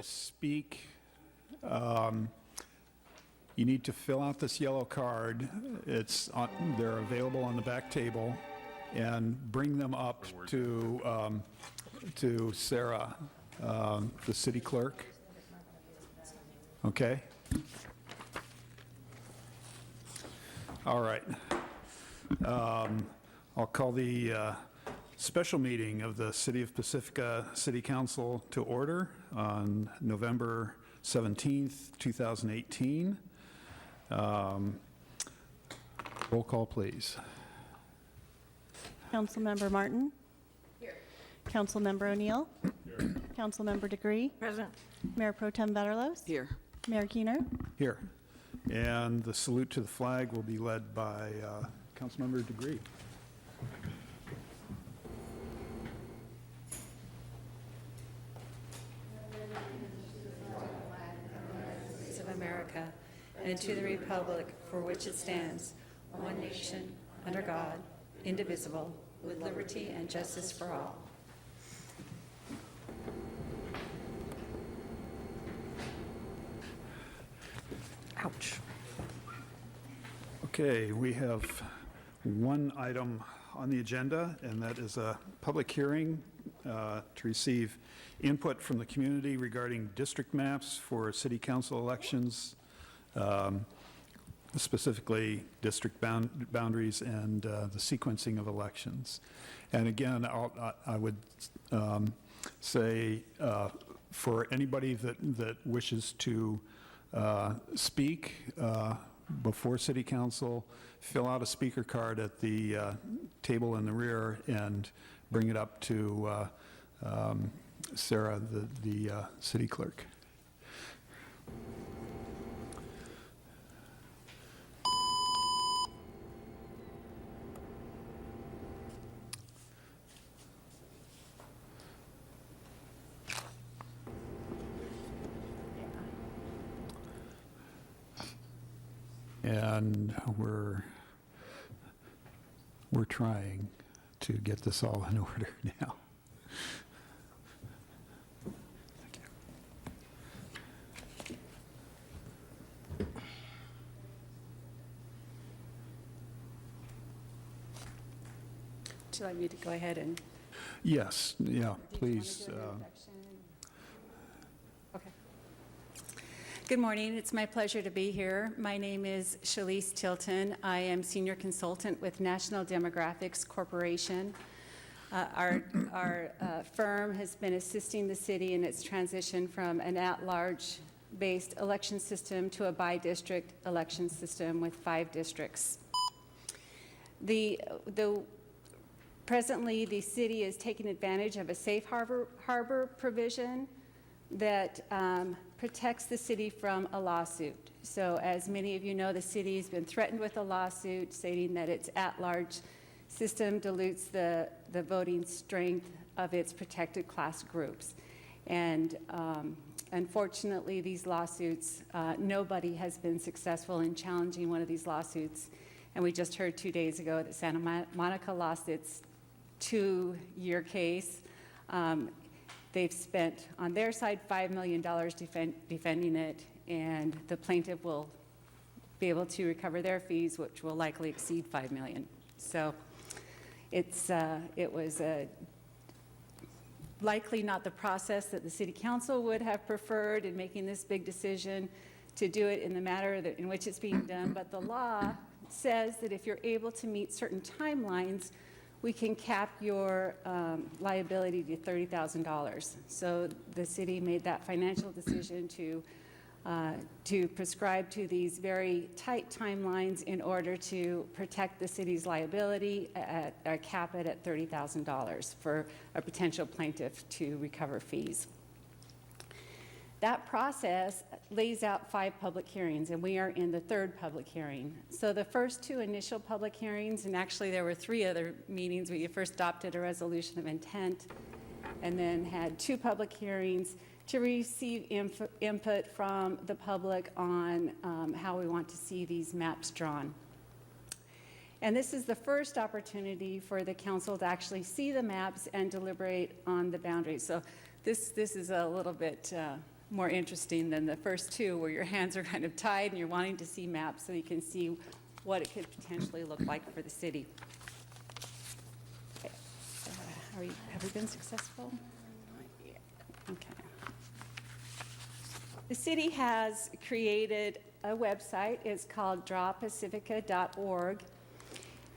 speak, you need to fill out this yellow card. They're available on the back table, and bring them up to Sarah, the city clerk. Okay? All right. I'll call the special meeting of the City of Pacifica City Council to order on November 17th, 2018. Roll call, please. Councilmember Martin? Here. Councilmember O'Neill? Here. Councilmember Degree? Present. Mayor Pro Tem Vaterlos? Here. Mayor Keener? Here. And the salute to the flag will be led by Councilmember Degree. Of America, and to the republic for which it stands, one nation, under God, indivisible, with liberty and justice for all. Ouch. Okay, we have one item on the agenda, and that is a public hearing to receive input from the community regarding district maps for city council elections, specifically district boundaries and the sequencing of elections. And again, I would say for anybody that wishes to speak before City Council, fill out a speaker card at the table in the rear and bring it up to Sarah, the city clerk. And we're trying to get this all in order now. Thank you. Would you like me to go ahead and? Yes, yeah, please. Okay. Good morning. It's my pleasure to be here. My name is Shalise Tilton. I am Senior Consultant with National Demographics Corporation. Our firm has been assisting the city in its transition from an at-large based election system to a by-district election system with 5 districts. Presently, the city is taking advantage of a safe harbor provision that protects the city from a lawsuit. So as many of you know, the city has been threatened with a lawsuit stating that its at-large system dilutes the voting strength of its protected class groups. And unfortunately, these lawsuits, nobody has been successful in challenging one of these lawsuits. And we just heard 2 days ago that Santa Monica lost its 2-year case. They've spent, on their side, $5 million defending it, and the plaintiff will be able to recover their fees, which will likely exceed $5 million. So it was likely not the process that the City Council would have preferred in making this big decision to do it in the manner in which it's being done, but the law says that if you're able to meet certain timelines, we can cap your liability to $30,000. So the city made that financial decision to prescribe to these very tight timelines in order to protect the city's liability, cap it at $30,000 for a potential plaintiff to recover fees. That process lays out 5 public hearings, and we are in the 3rd public hearing. So the first 2 initial public hearings, and actually there were 3 other meetings where you first adopted a resolution of intent and then had 2 public hearings to receive input from the public on how we want to see these maps drawn. And this is the first opportunity for the council to actually see the maps and deliberate on the boundaries. So this is a little bit more interesting than the first two, where your hands are kind of tied and you're wanting to see maps so you can see what it could potentially look like for the city. Okay. Have we been successful? Okay. The city has created a website. It's called drawpacifica.org.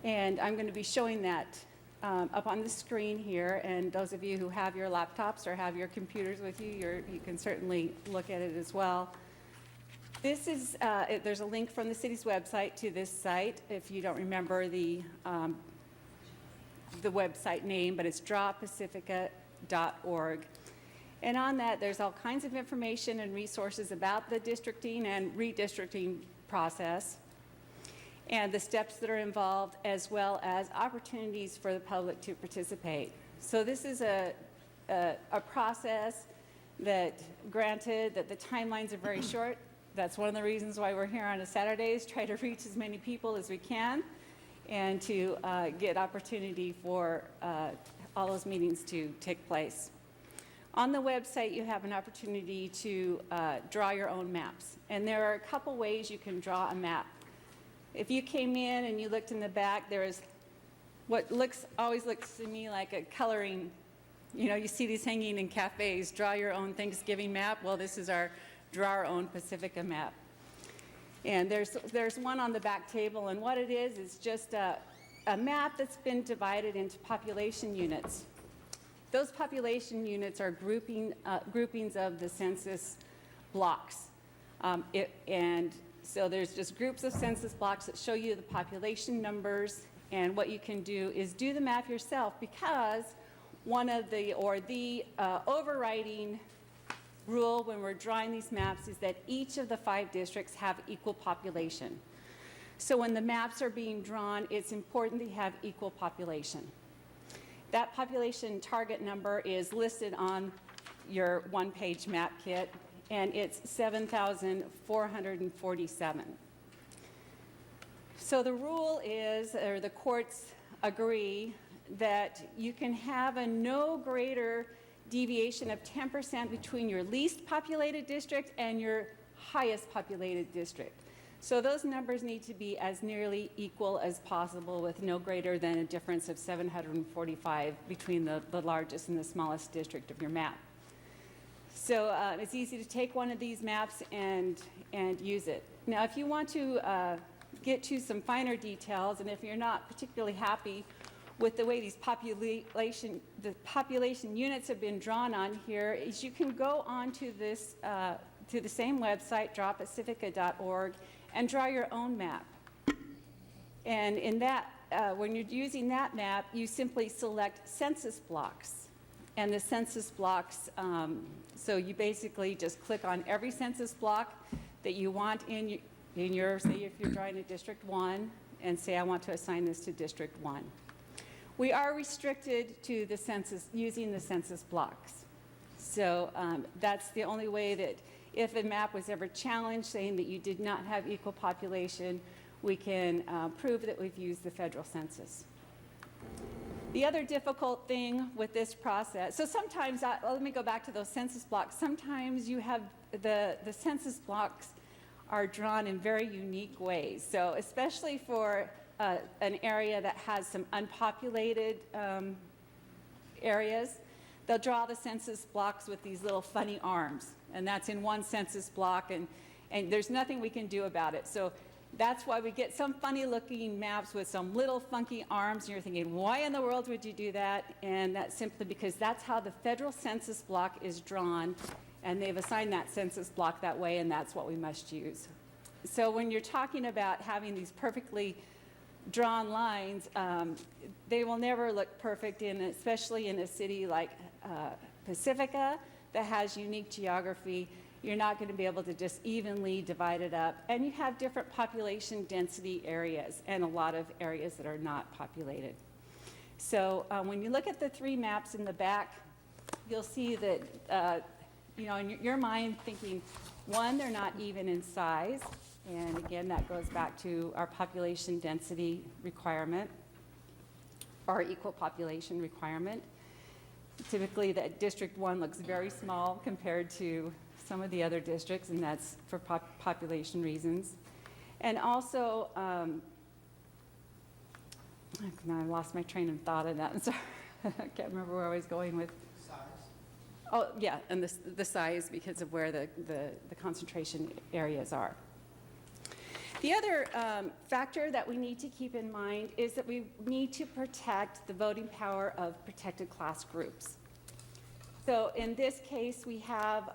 And I'm going to be showing that up on the screen here. And those of you who have your laptops or have your computers with you, you can certainly look at it as well. This is, there's a link from the city's website to this site. If you don't remember the website name, but it's drawpacifica.org. And on that, there's all kinds of information and resources about the districting and redistricting process and the steps that are involved, as well as opportunities for the public to participate. So this is a process that, granted that the timelines are very short, that's one of the reasons why we're here on a Saturday, is try to reach as many people as we can and to get opportunity for all those meetings to take place. On the website, you have an opportunity to draw your own maps. And there are a couple ways you can draw a map. If you came in and you looked in the back, there is what always looks to me like a coloring. You know, you see these hanging in cafes, draw your own Thanksgiving map. Well, this is our draw our own Pacifica map. And there's one on the back table, and what it is just a map that's been divided into population units. Those population units are groupings of the census blocks. And so there's just groups of census blocks that show you the population numbers, and what you can do is do the map yourself, because one of the overriding rule when we're drawing these maps is that each of the 5 districts have equal population. So when the maps are being drawn, it's important to have equal population. That population target number is listed on your one-page map kit, and it's 7,447. So the rule is, or the courts agree, that you can have a no greater deviation of 10% between your least populated district and your highest populated district. So those numbers need to be as nearly equal as possible, with no greater than a difference of 745 between the largest and the smallest district of your map. So it's easy to take one of these maps and use it. Now, if you want to get to some finer details, and if you're not particularly happy with the way these population units have been drawn on here, is you can go on to this to the same website, drawpacifica.org, and draw your own map. And in that, when you're using that map, you simply select census blocks. And the census blocks, so you basically just click on every census block that you want in your, say if you're drawing a District 1, and say I want to assign this to District 1. We are restricted to the census, using the census blocks. So that's the only way that if a map was ever challenged saying that you did not have equal population, we can prove that we've used the federal census. The other difficult thing with this process, so sometimes, let me go back to those census blocks. Sometimes you have the census blocks are drawn in very unique ways. So especially for an area that has some unpopulated areas, they'll draw the census blocks with these little funny arms. And that's in one census block, and there's nothing we can do about it. So that's why we get some funny looking maps with some little funky arms, and you're thinking, why in the world would you do that? And that's simply because that's how the federal census block is drawn, and they've assigned that census block that way, and that's what we must use. So when you're talking about having these perfectly drawn lines, they will never look perfect, especially in a city like Pacifica that has unique geography. You're not going to be able to just evenly divide it up. And you have different population density areas and a lot of areas that are not populated. So when you look at the 3 maps in the back, you'll see that, in your mind thinking, one, they're not even in size. And again, that goes back to our population density requirement, or equal population requirement. Typically, that District 1 looks very small compared to, some of the other districts, and that's for population reasons. And also, now I lost my train of thought on that. I'm sorry. I can't remember where I was going with. Size? Oh, yeah, and the size because of where the concentration areas are. The other factor that we need to keep in mind is that we need to protect the voting power of protected class groups. So in this case, we have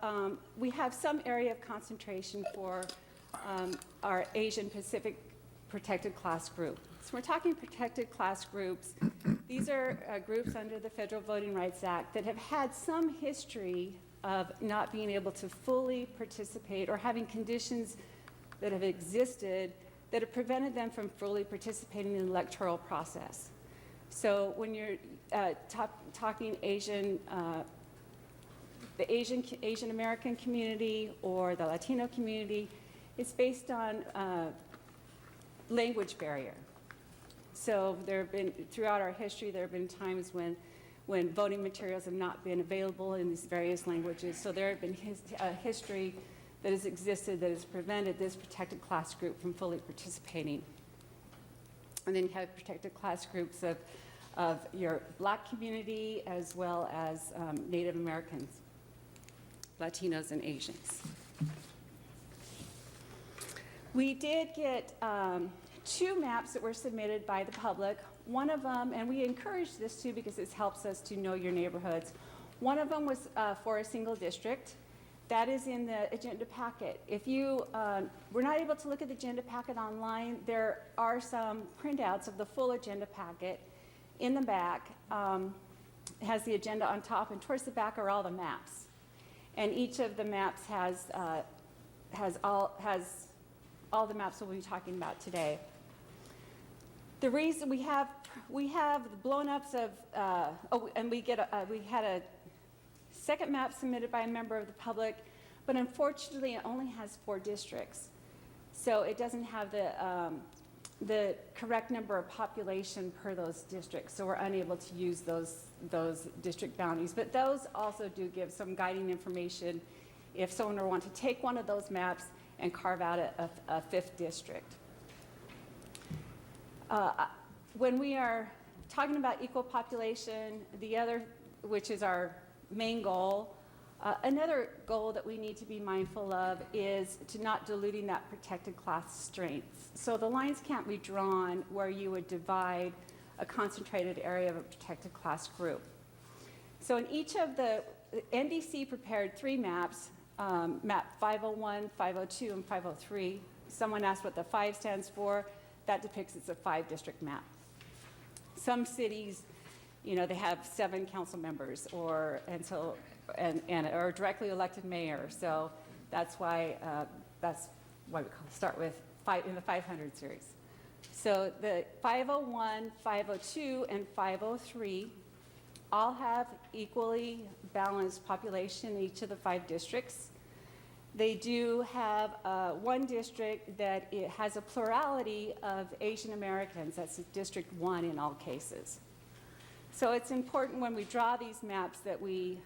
some area of concentration for our Asian Pacific protected class group. So we're talking protected class groups. These are groups under the Federal Voting Rights Act that have had some history of not being able to fully participate or having conditions that have existed that have prevented them from fully participating in the electoral process. So when you're talking Asian, the Asian American community or the Latino community, it's based on language barrier. So there have been, throughout our history, there have been times when voting materials have not been available in these various languages. So there have been history that has existed that has prevented this protected class group from fully participating. And then you have protected class groups of your Black community as well as Native Americans, Latinos, and Asians. We did get 2 maps that were submitted by the public. One of them, and we encourage this too because it helps us to know your neighborhoods. One of them was for a single district. That is in the agenda packet. If you were not able to look at the agenda packet online, there are some printouts of the full agenda packet in the back. It has the agenda on top, and towards the back are all the maps. And each of the maps has all the maps we'll be talking about today. The reason we have blown ups of and we had a second map submitted by a member of the public, but unfortunately it only has 4 districts, so it doesn't have the correct number of population per those districts. So we're unable to use those district boundaries, but those also do give some guiding information if someone were want to take one of those maps and carve out a 5th district. When we are talking about equal population, the other, which is our main goal, another goal that we need to be mindful of is to not diluting that protected class strengths. So the lines can't be drawn where you would divide a concentrated area of a protected class group. So in each of the NDC prepared 3 maps, map 501, 502, and 503. Someone asked what the 5 stands for. That depicts it's a 5-district map. Some cities, you know, they have 7 council members or or directly elected mayor. So that's why we start with 5 in the 500 series. So the 501, 502, and 503 all have equally balanced population in each of the 5 districts. They do have one district that it has a plurality of Asian Americans. That's District 1 in all cases. So it's important when we draw these maps that we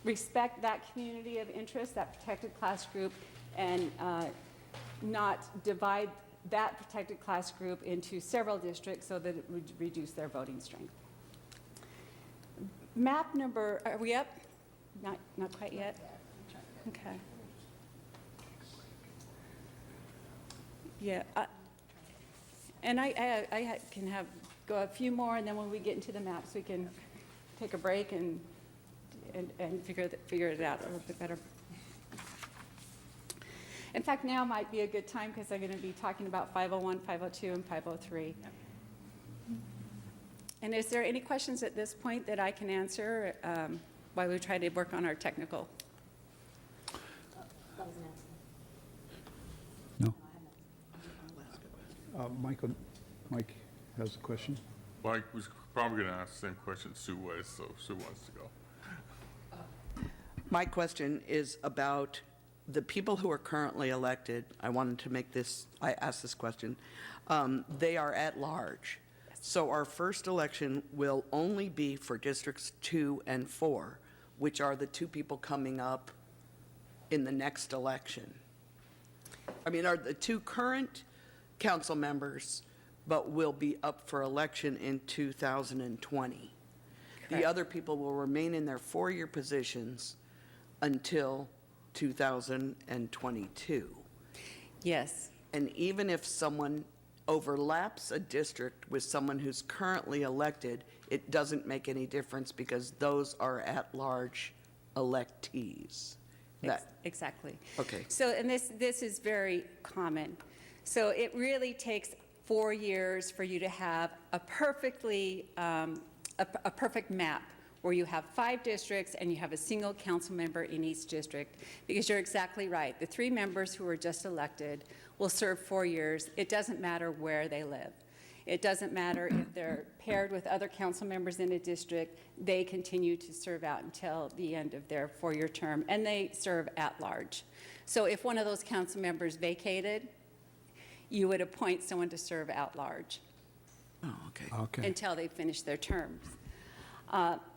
respect that community of interest, that protected class group, and not divide that protected class group into several districts so that it would reduce their voting strength. Map number, are we up? Not quite yet? Okay. Yeah, and I can go a few more, and then when we get into the maps, we can take a break and figure it out a little bit better. In fact, now might be a good time because I'm going to be talking about 501, 502, and 503. And is there any questions at this point that I can answer while we try to work on our technical? No. Mike has a question. Mike was probably going to ask the same question Sue was, so Sue wants to go. My question is about the people who are currently elected. I asked this question. They are at large. So our first election will only be for districts 2 and 4, which are the 2 people coming up in the next election? I mean, are the two current council members, but will be up for election in 2020? The Correct. other people will remain in their four-year positions until 2022. Yes. And even if someone overlaps a district with someone who's currently elected, it doesn't make any difference because those are at-large electees. That, Exactly. Okay. So, and this is very common. So it really takes 4 years for you to have a perfectly, a perfect map where you have 5 districts and you have a single council member in each district. Because you're exactly right. The 3 members who were just elected will serve 4 years. It doesn't matter where they live. It doesn't matter if they're paired with other council members in a district. They continue to serve out until the end of their 4-year term, and they serve at large. So if one of those council members vacated, you would appoint someone to serve at large oh, okay. Okay. until they finish their terms.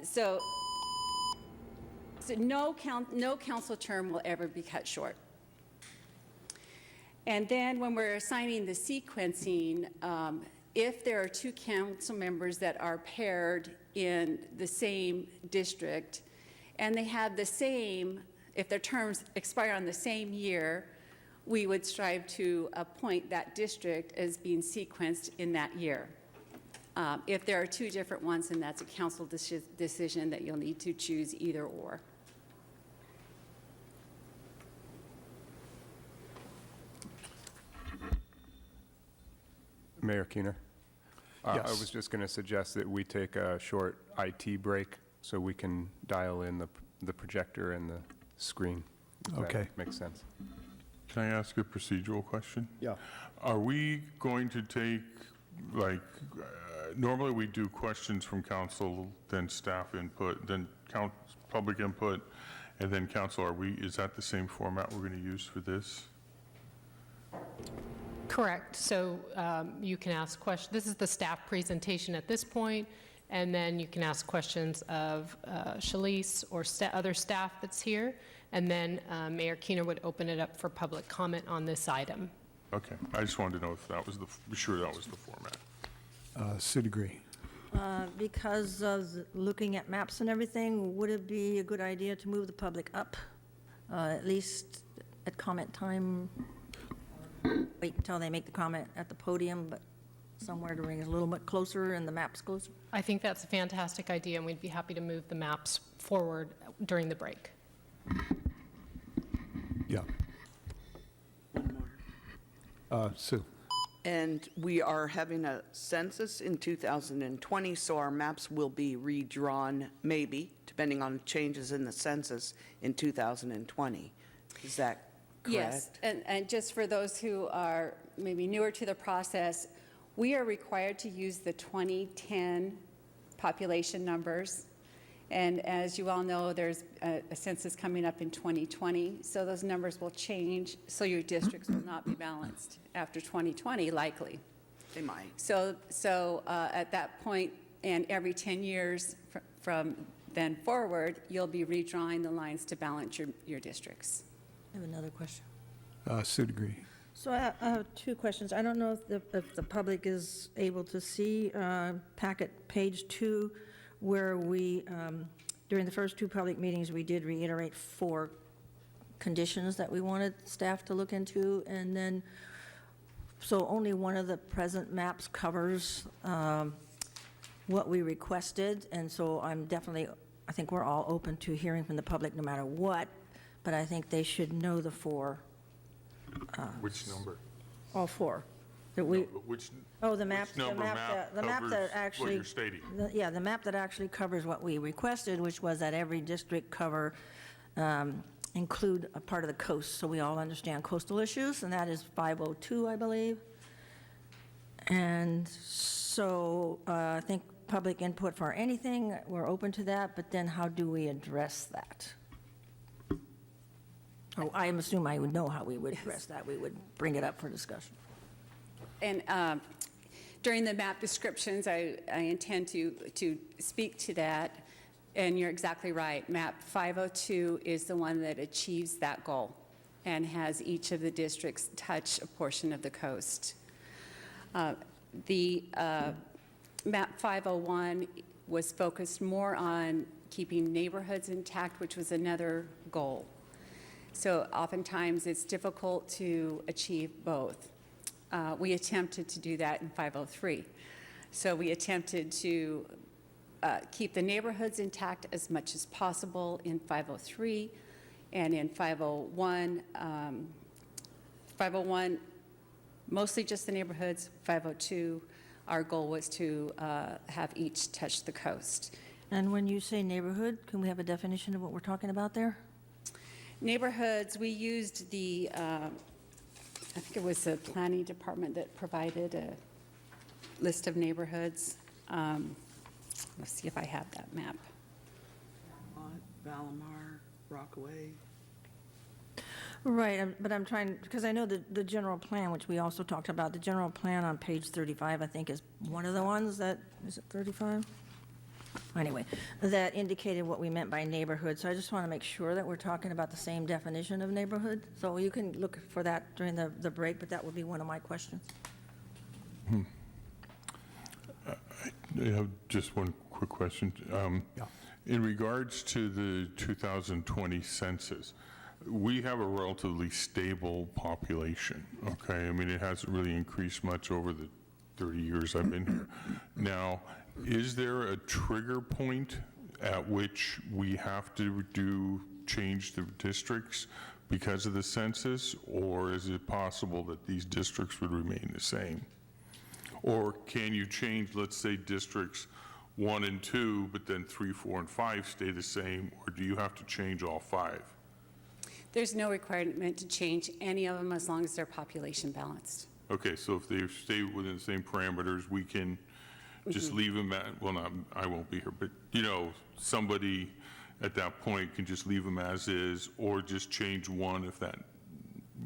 So no council term will ever be cut short. And then when we're assigning the sequencing, if there are 2 council members that are paired in the same district, and they have the same, if their terms expire on the same year, we would strive to appoint that district as being sequenced in that year. If there are 2 different ones, then that's a council decision that you'll need to choose either or. Mayor Keener? Yes. I was just going to suggest that we take a short IT break so we can dial in the projector and the screen. If that Okay. makes sense. Can I ask a procedural question? Yeah. Are we going to take, like, normally we do questions from council, then staff input, then public input, and then council. Is that the same format we're going to use for this? Correct. So you can ask questions. This is the staff presentation at this point, and then you can ask questions of Shalice or other staff that's here, and then Mayor Keener would open it up for public comment on this item. Okay, I just wanted to know if that was be sure that was the format. Sue Degree. Because of looking at maps and everything, would it be a good idea to move the public up, at least at comment time? Wait until they make the comment at the podium, but somewhere to bring us a little bit closer and the maps closer? I think that's a fantastic idea, and we'd be happy to move the maps forward during the break. Yeah. Sue. And we are having a census in 2020, so our maps will be redrawn, maybe, depending on changes in the census in 2020. Is that correct? Yes, and just for those who are maybe newer to the process, we are required to use the 2010 population numbers. And as you all know, there's a census coming up in 2020, so those numbers will change, so your districts will not be balanced after 2020, likely. They might. So at that point, and every 10 years from then forward, you'll be redrawing the lines to balance your districts. I have another question. Sue Degree. So I have 2 questions. I don't know if the public is able to see packet page 2, where we, during the first 2 public meetings, we did reiterate 4 conditions that we wanted staff to look into, and then, so only one of the present maps covers what we requested, and so I think we're all open to hearing from the public no matter what, but I think they should know the 4, Which number? all 4. That we, No, but which? oh, the map, Which number the map covers that actually. what you're stating? Yeah, the map that actually covers what we requested, which was that every district cover include a part of the coast, so we all understand coastal issues, and that is 502, I believe. And so I think public input for anything, we're open to that, but then how do we address that? Oh, I assume I would know how we would address that. We would bring it up for discussion. And during the map descriptions, I intend to speak to that. And you're exactly right. Map 502 is the one that achieves that goal and has each of the districts touch a portion of the coast. The map 501 was focused more on keeping neighborhoods intact, which was another goal. So oftentimes it's difficult to achieve both. We attempted to do that in 503. So we attempted to keep the neighborhoods intact as much as possible in 503, and in 501, 501, mostly just the neighborhoods. 502, our goal was to have each touch the coast. And when you say neighborhood, can we have a definition of what we're talking about there? Neighborhoods, we used the, I think it was the planning department that provided a list of neighborhoods. Let's see if I have that map. Valamar, Rockaway. Right, but I'm trying, because I know the general plan, which we also talked about, the general plan on page 35, I think, is one of the ones that, is it 35? Anyway, that indicated what we meant by neighborhood, so I just want to make sure that we're talking about the same definition of neighborhood. So you can look for that during the break, but that would be one of my questions. I have just one quick question. Yeah. In regards to the 2020 census, we have a relatively stable population, okay? I mean, it hasn't really increased much over the 30 years I've been here. Now, is there a trigger point at which we have to change the districts because of the census, or is it possible that these districts would remain the same? Or can you change, let's say, districts 1 and 2, but then 3, 4, and 5 stay the same, or do you have to change all 5? There's no requirement to change any of them as long as they're population balanced. Okay, so if they stay within the same parameters, we can just leave them at, well, not, I won't be here, but, you know, somebody at that point can just leave them as is, or just change one if that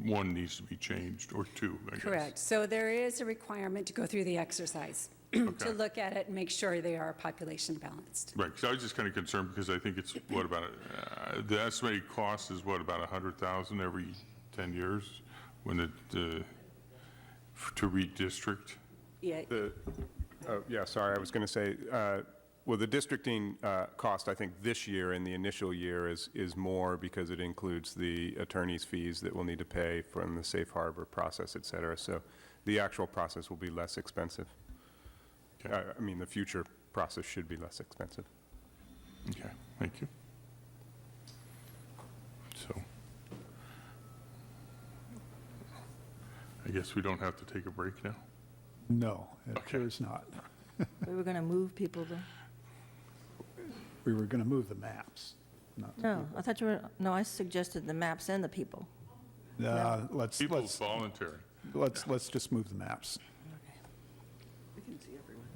one needs to be changed, or 2, I guess. Correct. So there is a requirement to go through the exercise, to look at it and make sure they are population balanced. Right, because I was just kind of concerned because I think it's, what about, the estimated cost is what, about 100,000 every 10 years when it, to redistrict? Yeah, Yeah, sorry, I was going to say, well, the districting cost, I think, this year in the initial year is more because it includes the attorney's fees that we'll need to pay from the safe harbor process, et cetera. So the actual process will be less expensive. Okay. I mean, the future process should be less expensive. Okay, thank you. So, I guess we don't have to take a break now? No, it appears not. We were going to move people to, We were going to move the maps, not the no, I thought you were, no, I suggested the maps and the people. people. People's voluntary. Let's just move the maps. We can see everyone.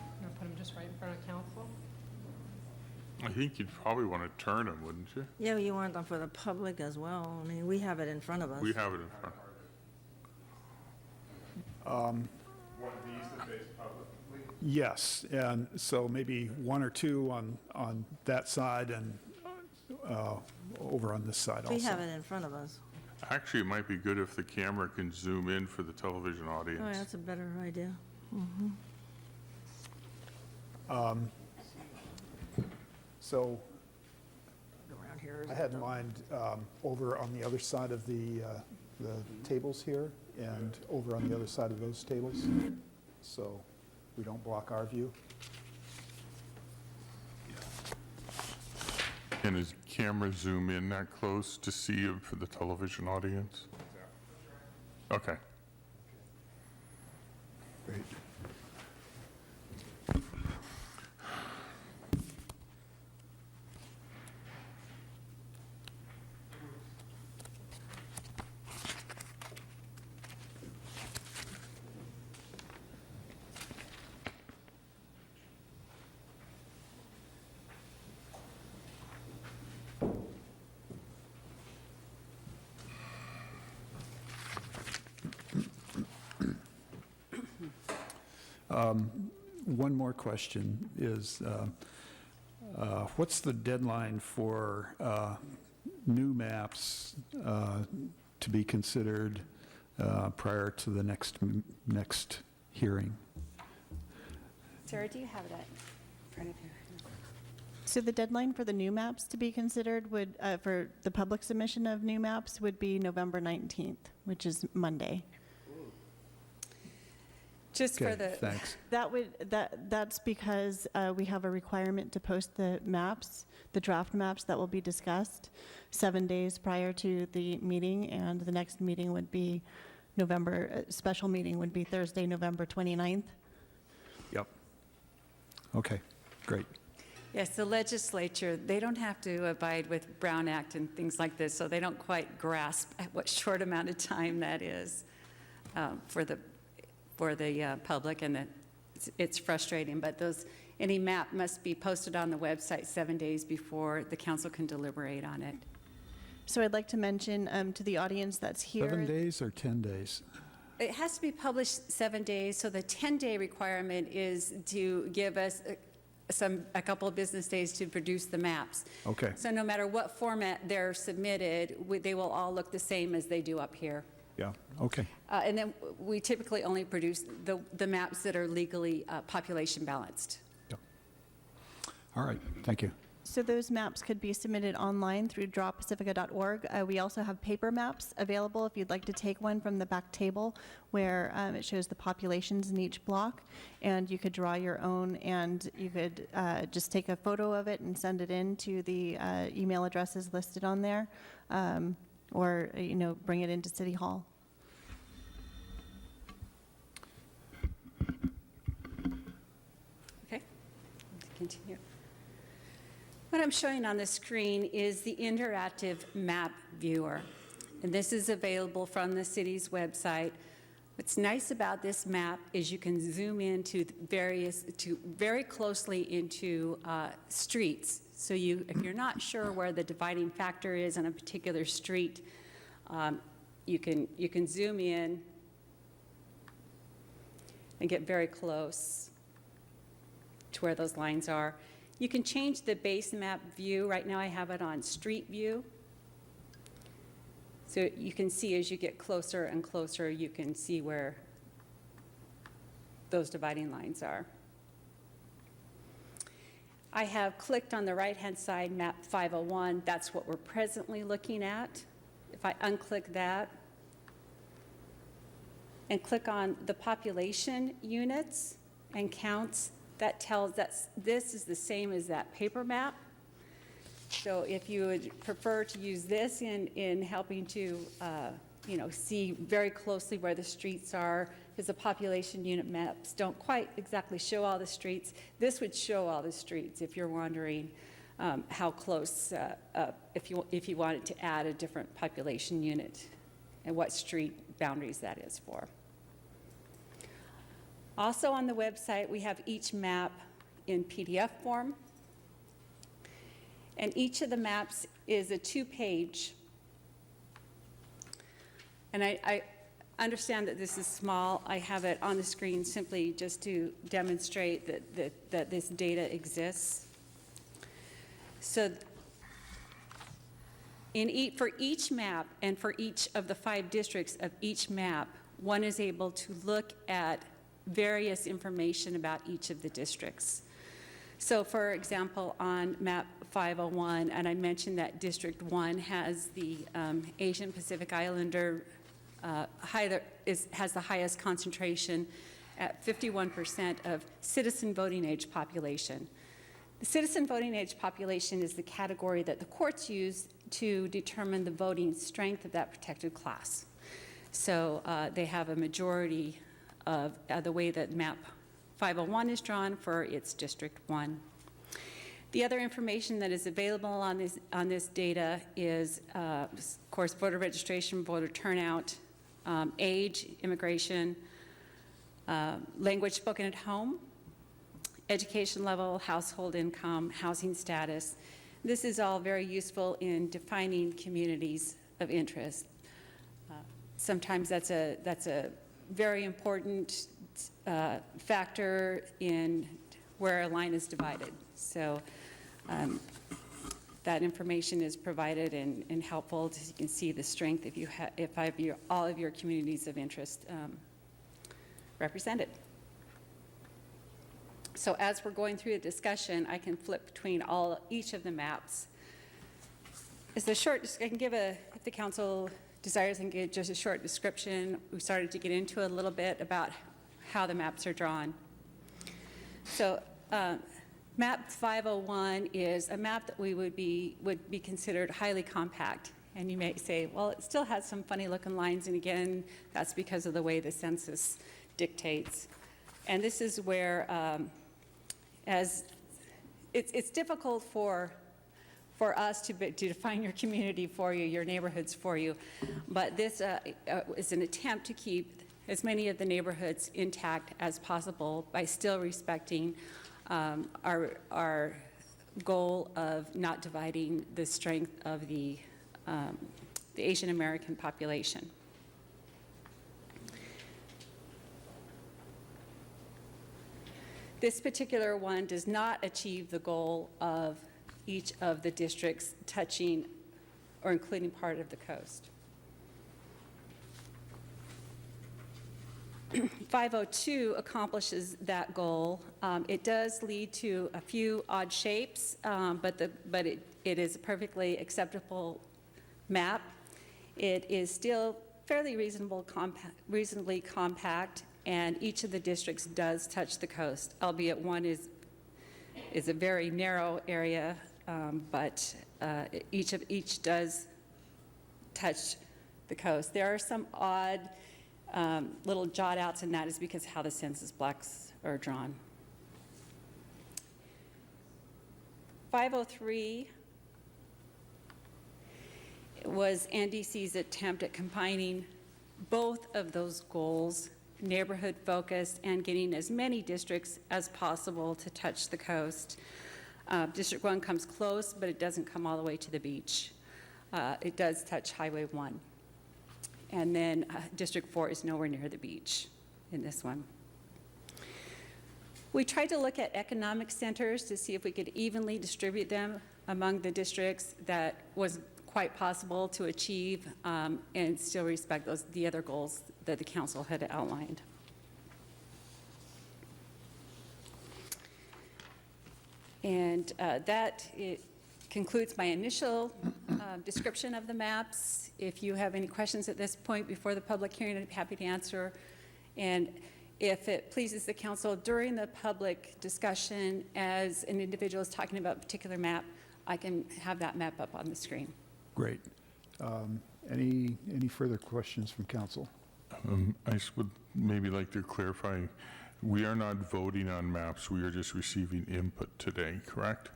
I'm going to put them just right in front of council. I think you'd probably want to turn them, wouldn't you? Yeah, you want them for the public as well. I mean, we have it in front of us. We have it in front. Yes, and so maybe 1 or 2 on that side and over on this side also. We have it in front of us. Actually, it might be good if the camera can zoom in for the television Oh, audience. yeah, that's a better idea. So Around here is I had in mind over on the other side of the tables here and over on the other side of those tables, so we don't block our view. Can his camera zoom in that close to see it for the television audience? Okay. Great. One more question is, what's the deadline for new maps to be considered prior to the next hearing? Sarah, do you have that in front of you? So the deadline for the new maps to be considered would, for the public submission of new maps would be November 19th, which is Monday. Just for Okay, the, thanks. That's because we have a requirement to post the maps, the draft maps that will be discussed 7 days prior to the meeting, and the next meeting would be special meeting would be Thursday, November 29th. Yep. Okay, great. Yes, the legislature, they don't have to abide with Brown Act and things like this, so they don't quite grasp at what short amount of time that is for the public, and it's frustrating. But any map must be posted on the website 7 days before the council can deliberate on it. So I'd like to mention to the audience that's here. 7 days or 10 days? It has to be published 7 days, so the 10-day requirement is to give us a couple of business days to produce the maps. Okay. So no matter what format they're submitted, they will all look the same as they do up here. Yeah, okay. And then we typically only produce the maps that are legally population balanced. Yep. All right, thank you. So those maps could be submitted online through drawpacifica.org. We also have paper maps available if you'd like to take one from the back table where it shows the populations in each block, and you could draw your own, and you could just take a photo of it and send it in to the email addresses listed on there, or bring it into City Hall. Okay, continue. What I'm showing on the screen is the interactive map viewer, and this is available from the city's website. What's nice about this map is you can zoom into very closely into streets. So if you're not sure where the dividing factor is on a particular street, you can zoom in and get very close to where those lines are. You can change the base map view. Right now I have it on street view. So you can see as you get closer and closer, you can see where those dividing lines are. I have clicked on the right-hand side, map 501. That's what we're presently looking at. If I unclick that and click on the population units and counts, that tells that this is the same as that paper map. So if you would prefer to use this in helping to see very closely where the streets are, because the population unit maps don't quite exactly show all the streets, this would show all the streets if you're wondering how close, if you wanted to add a different population unit and what street boundaries that is for. Also on the website, we have each map in PDF form. And each of the maps is a 2-page. And I understand that this is small. I have it on the screen simply just to demonstrate that this data exists. So for each map and for each of the 5 districts of each map, one is able to look at various information about each of the districts. So for example, on map 501, and I mentioned that District 1 has the Asian Pacific Islander, has the highest concentration at 51% of citizen voting age population. The citizen voting age population is the category that the courts use to determine the voting strength of that protected class. So they have a majority of the way that map 501 is drawn for its District 1. The other information that is available on this data is, of course, voter registration, voter turnout, age, immigration, language spoken at home, education level, household income, housing status. This is all very useful in defining communities of interest. Sometimes that's a very important factor in where a line is divided. So that information is provided and helpful so you can see the strength if all of your communities of interest represented. So as we're going through the discussion, I can flip between each of the maps. I can give if the council desires, I can give just a short description. We started to get into a little bit about how the maps are drawn. So map 501 is a map that would be considered highly compact. And you may say, well, it still has some funny looking lines, and again, that's because of the way the census dictates. And this is where, as it's difficult for us to define your community for you, your neighborhoods for you, but this is an attempt to keep as many of the neighborhoods intact as possible by still respecting our goal of not dividing the strength of the Asian American population. This particular one does not achieve the goal of each of the districts touching or including part of the coast. 502 accomplishes that goal. It does lead to a few odd shapes, but it is a perfectly acceptable map. It is still fairly reasonably compact, and each of the districts does touch the coast, albeit one is a very narrow area, but each does touch the coast. There are some odd little jot outs, and that is because how the census blocks are drawn. 503 was NDC's attempt at combining both of those goals, neighborhood focused and getting as many districts as possible to touch the coast. District 1 comes close, but it doesn't come all the way to the beach. It does touch Highway 1. And then District 4 is nowhere near the beach in this one. We tried to look at economic centers to see if we could evenly distribute them among the districts. That was quite possible to achieve and still respect the other goals that the council had outlined. And it concludes my initial description of the maps. If you have any questions at this point before the public hearing, I'd be happy to answer. And if it pleases the council, during the public discussion, as an individual is talking about a particular map, I can have that map up on the screen. Great. Any further questions from council? I just would maybe like to clarify, we are not voting on maps, we are just receiving input today, correct?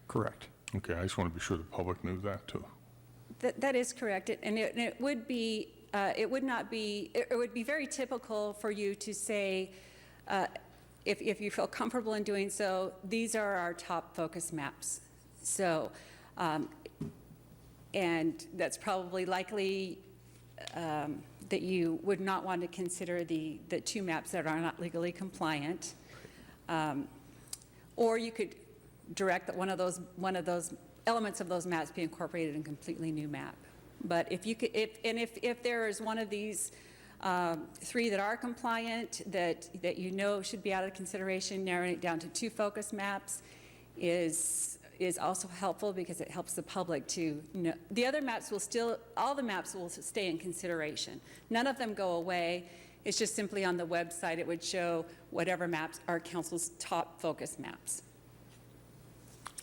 Correct. Okay, I just want to be sure the public knew that too. That is correct, and it would be, it would be very typical for you to say, if you feel comfortable in doing so, these are our top focus maps. So, and that's probably likely that you would not want to consider the two maps that are not legally compliant. Or you could direct that one of those elements of those maps be incorporated in a completely new map. But if you could, if there is one of these three that are compliant that you know should be out of consideration, narrowing it down to two focus maps is also helpful because it helps the public to know. The other maps all the maps will stay in consideration. None of them go away. It's just simply on the website it would show whatever maps are council's top focus maps.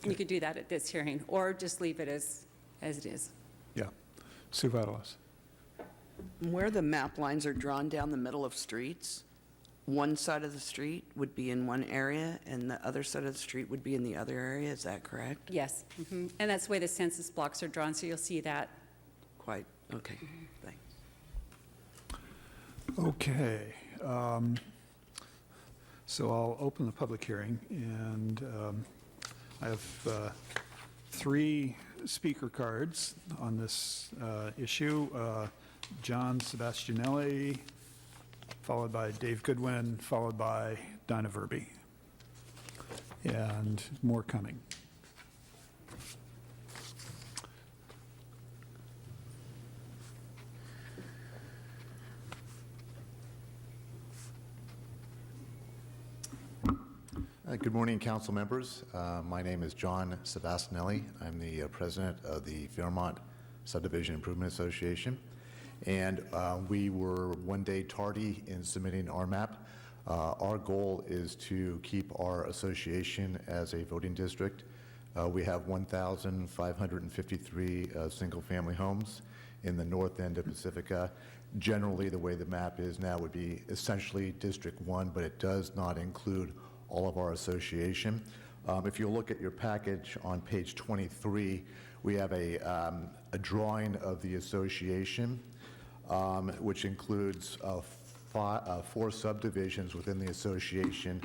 And you could do that at this hearing, or just leave it as it is. Yeah. Sue Vadalos. Where the map lines are drawn down the middle of streets, one side of the street would be in one area and the other side of the street would be in the other area, is that correct? Yes. And that's the way the census blocks are drawn, so you'll see that. Quite, okay, thanks. Okay. So I'll open the public hearing, and I have 3 speaker cards on this issue. John Sebastianelli, followed by Dave Goodwin, followed by Dinah Verby. And more coming. Good morning, council members. My name is John Sebastianelli. I'm the president of the Fairmont Subdivision Improvement Association. And we were one day tardy in submitting our map. Our goal is to keep our association as a voting district. We have 1,553 single-family homes in the north end of Pacifica. Generally, the way the map is now would be essentially District 1, but it does not include all of our association. If you look at your package on page 23, we have a drawing of the association, which includes 4 subdivisions within the association.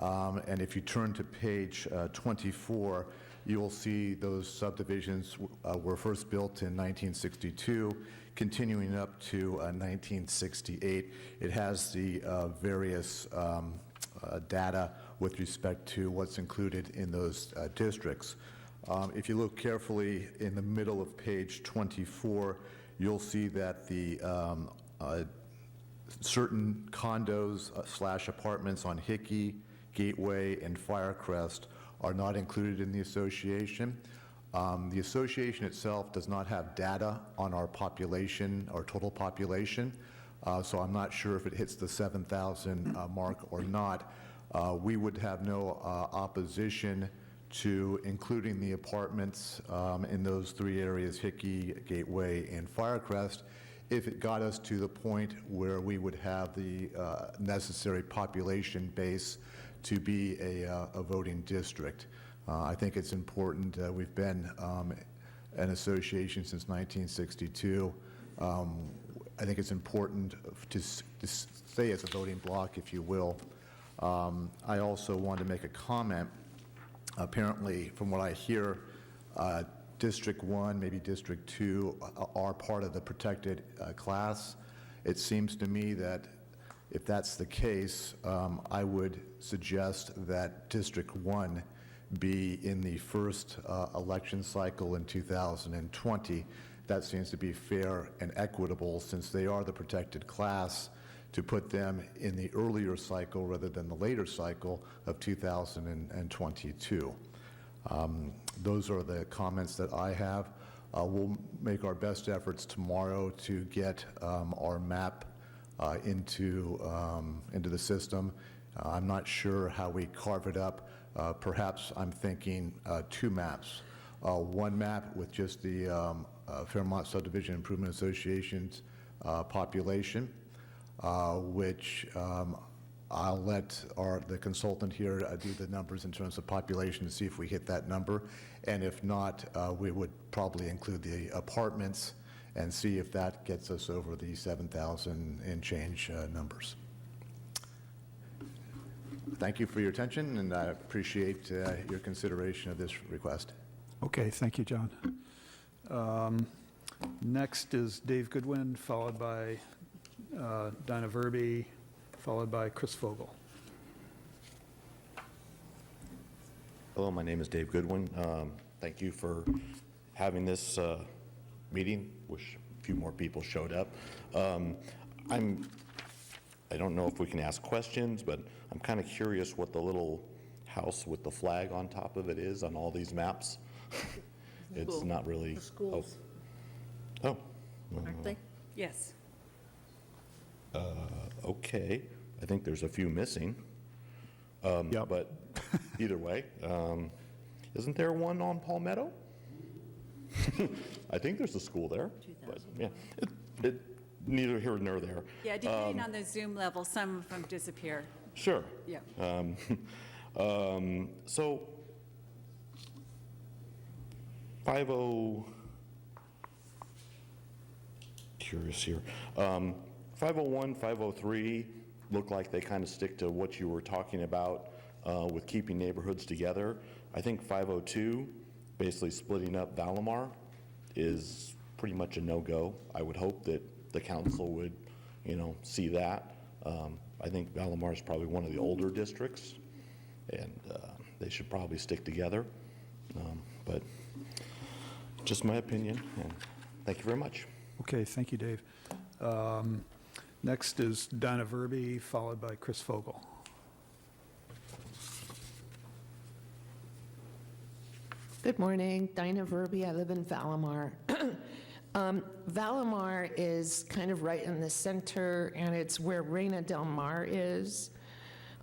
And if you turn to page 24, you will see those subdivisions were first built in 1962, continuing up to 1968. It has the various data with respect to what's included in those districts. If you look carefully in the middle of page 24, you'll see that the certain condos / apartments on Hickey, Gateway, and Firecrest are not included in the association. The association itself does not have data on our population, our total population, so I'm not sure if it hits the 7,000 mark or not. We would have no opposition to including the apartments in those 3 areas, Hickey, Gateway, and Firecrest, if it got us to the point where we would have the necessary population base to be a voting district. I think it's important. We've been an association since 1962. I think it's important to stay as a voting block, if you will. I also want to make a comment. Apparently, from what I hear, District 1, maybe District 2 are part of the protected class. It seems to me that if that's the case, I would suggest that District 1 be in the first election cycle in 2020. That seems to be fair and equitable, since they are the protected class, to put them in the earlier cycle rather than the later cycle of 2022. Those are the comments that I have. We'll make our best efforts tomorrow to get our map into the system. I'm not sure how we carve it up. Perhaps I'm thinking 2 maps. One map with just the Fairmont Subdivision Improvement Association's population, which I'll let the consultant here do the numbers in terms of population to see if we hit that number. And if not, we would probably include the apartments and see if that gets us over the 7,000 and change numbers. Thank you for your attention, and I appreciate your consideration of this request. Okay, thank you, John. Next is Dave Goodwin, followed by Dinah Verby, followed by Chris Fogel. Hello, my name is Dave Goodwin. Thank you for having this meeting. Wish a few more people showed up. I don't know if we can ask questions, but I'm kind of curious what the little house with the flag on top of it is on all these maps. It's not really. The schools, Oh. aren't they? Yes. Okay. I think there's a few missing. Yep. But either way, isn't there one on Palmetto? I think there's a school there. But yeah, neither here nor there. Yeah, depending on the Zoom level, some of them disappear. Sure. Yeah. So 50, curious here. 501, 503 look like they kind of stick to what you were talking about with keeping neighborhoods together. I think 502, basically splitting up Valamar, is pretty much a no-go. I would hope that the council would, see that. I think Valamar is probably one of the older districts, and they should probably stick together. But just my opinion, and thank you very much. Okay, thank you, Dave. Next is Donna Verby, followed by Chris Fogel. Good morning, Dinah Verby. I live in Valamar. Valamar is kind of right in the center, and it's where Reina Del Mar is.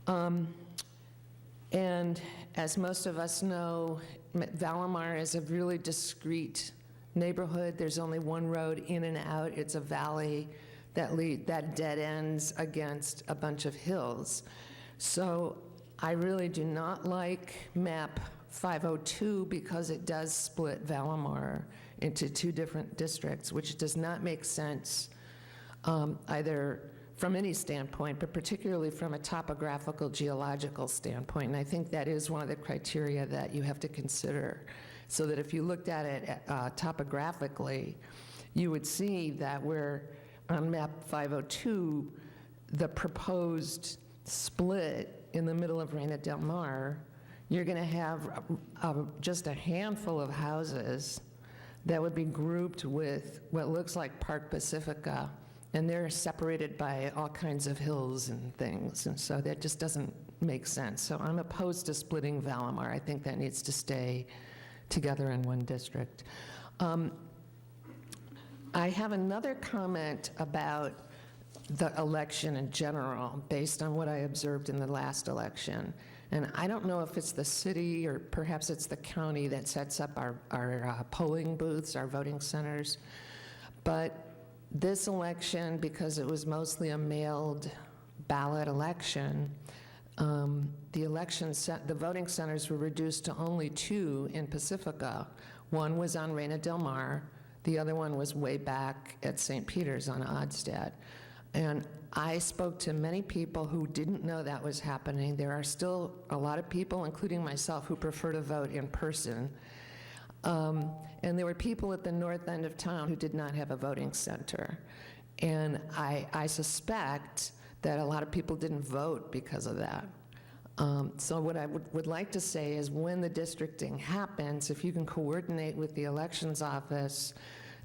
And as most of us know, Valamar is a really discrete neighborhood. There's only one road in and out. It's a valley that dead ends against a bunch of hills. So I really do not like map 502 because it does split Valamar into two different districts, which does not make sense either from any standpoint, but particularly from a topographical geological standpoint. And I think that is one of the criteria that you have to consider. So that if you looked at it topographically, you would see that we're on map 502, the proposed split in the middle of Reina Del Mar, you're going to have just a handful of houses that would be grouped with what looks like Park Pacifica, and they're separated by all kinds of hills and things, and so that just doesn't make sense. So I'm opposed to splitting Valamar. I think that needs to stay together in one district. I have another comment about the election in general, based on what I observed in the last election. And I don't know if it's the city or perhaps it's the county that sets up our polling booths, our voting centers. But this election, because it was mostly a mailed ballot election, the voting centers were reduced to only 2 in Pacifica. One was on Reina Del Mar. The other one was way back at St. Peter's on Odstad. And I spoke to many people who didn't know that was happening. There are still a lot of people, including myself, who prefer to vote in person. And there were people at the north end of town who did not have a voting center. And I suspect that a lot of people didn't vote because of that. So what I would like to say is when the districting happens, if you can coordinate with the elections office,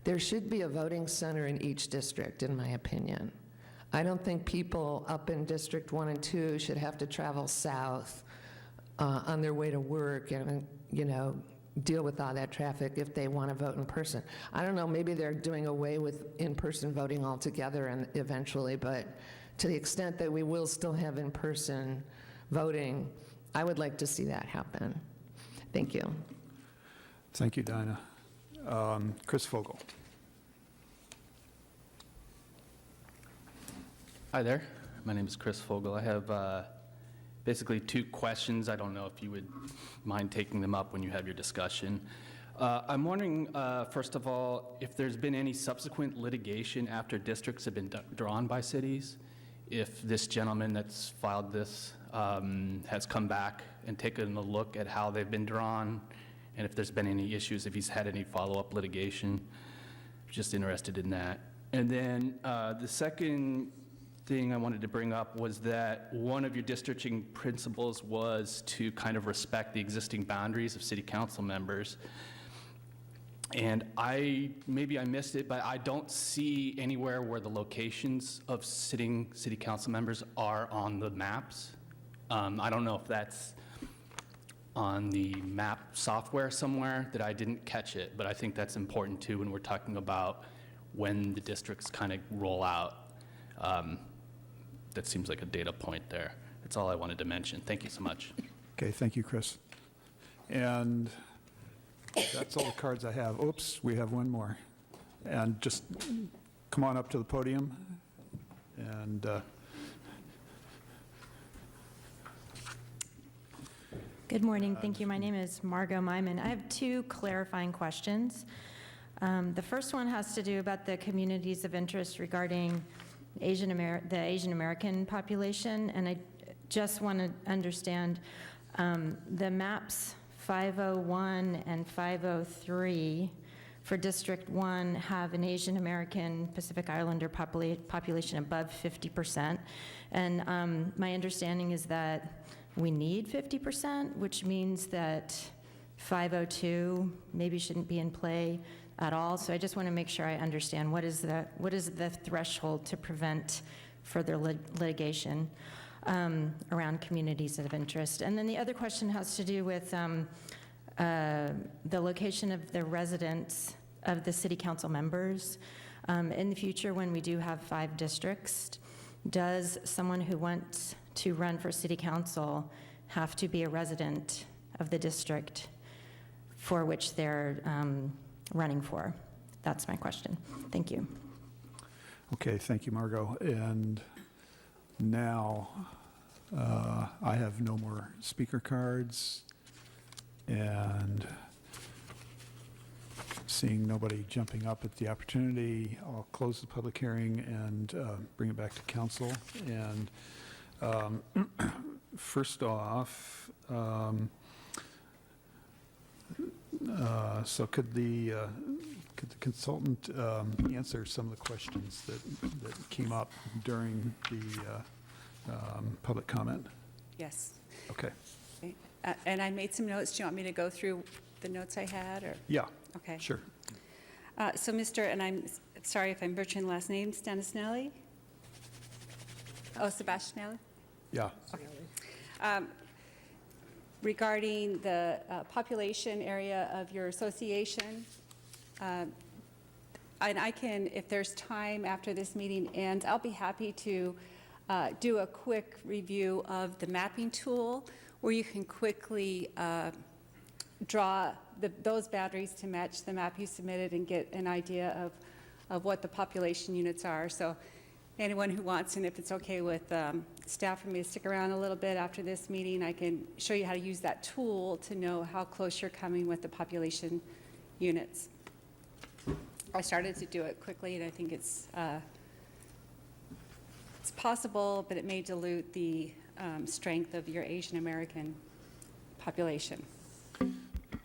there should be a voting center in each district, in my opinion. I don't think people up in District 1 and 2 should have to travel south on their way to work and, deal with all that traffic if they want to vote in person. I don't know, maybe they're doing away with in-person voting altogether and eventually, but to the extent that we will still have in-person voting, I would like to see that happen. Thank you. Thank you, Dinah. Chris Fogel. Hi there. My name is Chris Fogel. I have basically 2 questions. I don't know if you would mind taking them up when you have your discussion. I'm wondering, first of all, if there's been any subsequent litigation after districts have been drawn by cities, if this gentleman that's filed this has come back and taken a look at how they've been drawn, and if there's been any issues, if he's had any follow-up litigation. Just interested in that. And then the second thing I wanted to bring up was that one of your districting principles was to kind of respect the existing boundaries of city council members. And maybe I missed it, but I don't see anywhere where the locations of sitting city council members are on the maps. I don't know if that's on the map software somewhere that I didn't catch it, but I think that's important too when we're talking about when the districts kind of roll out. That seems like a data point there. That's all I wanted to mention. Thank you so much. Okay, thank you, Chris. And that's all the cards I have. Oops, we have one more. And just come on up to the podium. And Good morning. Thank you. My name is Margot Myman. I have two clarifying questions. The first one has to do about the communities of interest regarding the Asian American population, and I just want to understand the maps 501 and 503 for District 1 have an Asian American Pacific Islander population above 50%, and my understanding is that we need 50%, which means that 502 maybe shouldn't be in play at all. So I just want to make sure I understand what is the threshold to prevent further litigation around communities of interest. And then the other question has to do with the location of the residence of the city council members. In the future, when we do have 5 districts, does someone who wants to run for city council have to be a resident of the district for which they're running for? That's my question. Thank you. okay, thank you, Margot. And now I have no more speaker cards, and seeing nobody jumping up at the opportunity, I'll close the public hearing and bring it back to council. And first off, so could the consultant answer some of the questions that came up during the public comment? Yes. Okay. Okay. And I made some notes. Do you want me to go through the notes I had, or? Yeah. Okay. Sure. So Mr., and I'm sorry if I'm butchering the last name, Stanisnelli? Oh, Sebastianelli? Yeah. Regarding the population area of your association, and I can, if there's time after this meeting ends, I'll be happy to do a quick review of the mapping tool where you can quickly draw those boundaries to match the map you submitted and get an idea of what the population units are. So anyone who wants, and if it's okay with staff for me to stick around a little bit after this meeting, I can show you how to use that tool to know how close you're coming with the population units. I started to do it quickly, and I think it's possible, but it may dilute the strength of your Asian American population.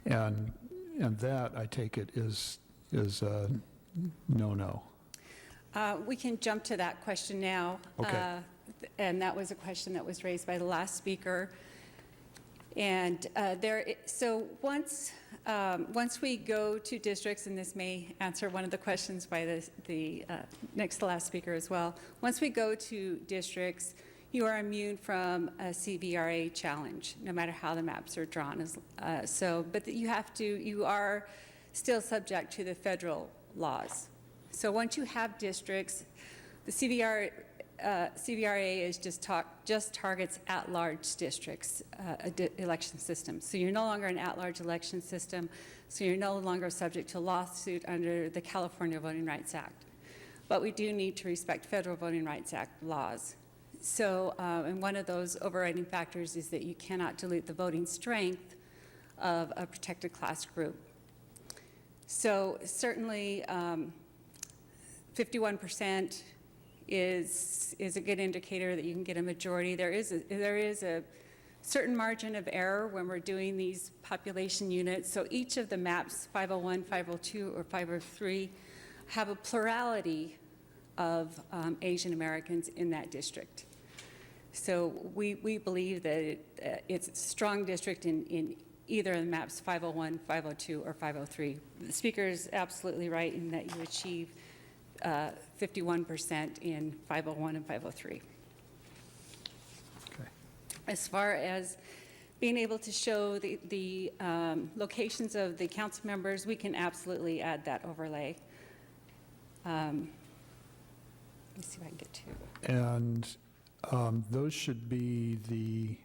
And that, I take it, is a no-no. We can jump to that question now. Okay. And that was a question that was raised by the last speaker. And so once we go to districts, and this may answer one of the questions by the next to last speaker as well. Once we go to districts, you are immune from a CVRA challenge, no matter how the maps are drawn. But you are still subject to the federal laws. So once you have districts, the CVRA is just targets at-large districts, election systems. So you're no longer an at-large election system, so you're no longer subject to lawsuit under the California Voting Rights Act. But we do need to respect federal Voting Rights Act laws. So, and one of those overriding factors is that you cannot dilute the voting strength of a protected class group. So certainly, 51% is a good indicator that you can get a majority. There is a certain margin of error when we're doing these population units. So each of the maps, 501, 502, or 503, have a plurality of Asian Americans in that district. So we believe that it's a strong district in either of the maps, 501, 502, or 503. The speaker is absolutely right in that you achieve 51% in 501 and 503. Okay. As far as being able to show the locations of the council members, we can absolutely add that overlay. Let me see if I can get to it. And those should be the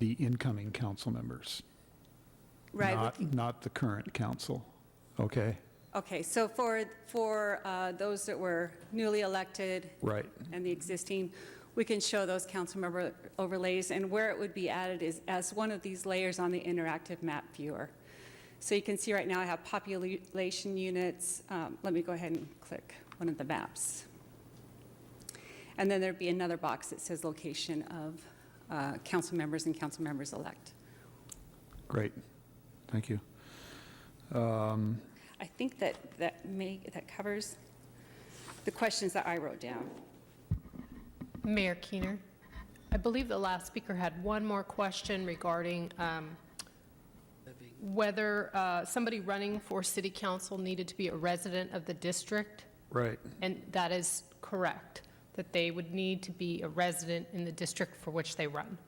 incoming council members. Right. Not the current council, okay? Okay, so for those that were newly elected Right. and the existing, we can show those council member overlays, and where it would be added is as one of these layers on the interactive map viewer. So you can see right now I have population units. Let me go ahead and click one of the maps. And then there'd be another box that says location of council members and council members elect. Great. Thank you. I think that covers the questions that I wrote down. Mayor Keener, I believe the last speaker had one more question regarding whether somebody running for city council needed to be a resident of the district. Right. And that is correct, that they would need to be a resident in the district for which they run.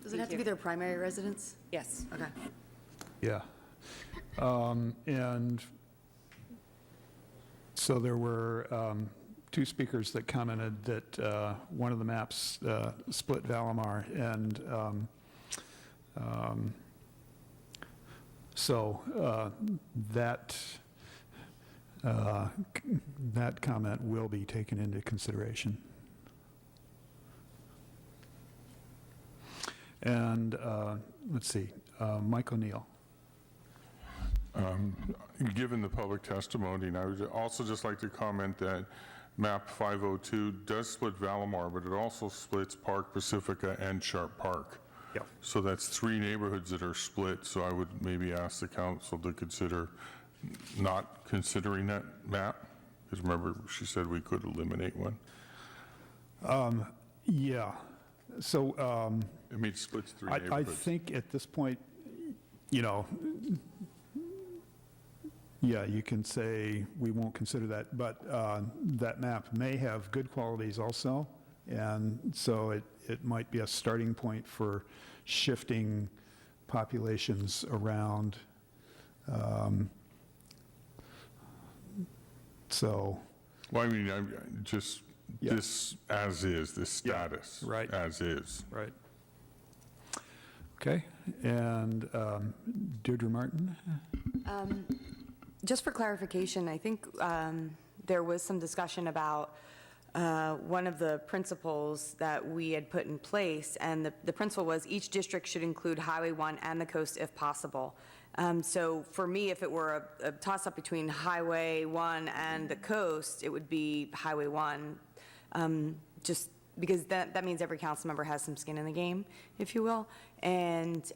Does it have to be their primary residence? Yes. Okay. Yeah. And so there were two speakers that commented that one of the maps split Valamar, and so that comment will be taken into consideration. And let's see, Mike O'Neill. Given the public testimony, and I would also just like to comment that map 502 does split Valamar, but it also splits Park, Pacifica, and Sharp Park. Yep. So that's 3 neighborhoods that are split, so I would maybe ask the council to consider not considering that map, because remember, she said we could eliminate one. Yeah, so I mean, it splits 3 I neighborhoods. think at this point, you know, yeah, you can say we won't consider that, but that map may have good qualities also, and so it might be a starting point for shifting populations around. So. Well, I mean, just Yeah. this as is, this status. Right. As is. Right. Okay, and Deirdre Martin? Just for clarification, I think there was some discussion about one of the principles that we had put in place, and the principle was each district should include Highway 1 and the coast if possible. So for me, if it were a toss-up between Highway 1 and the coast, it would be Highway 1, just because that means every council member has some skin in the game, if you will. And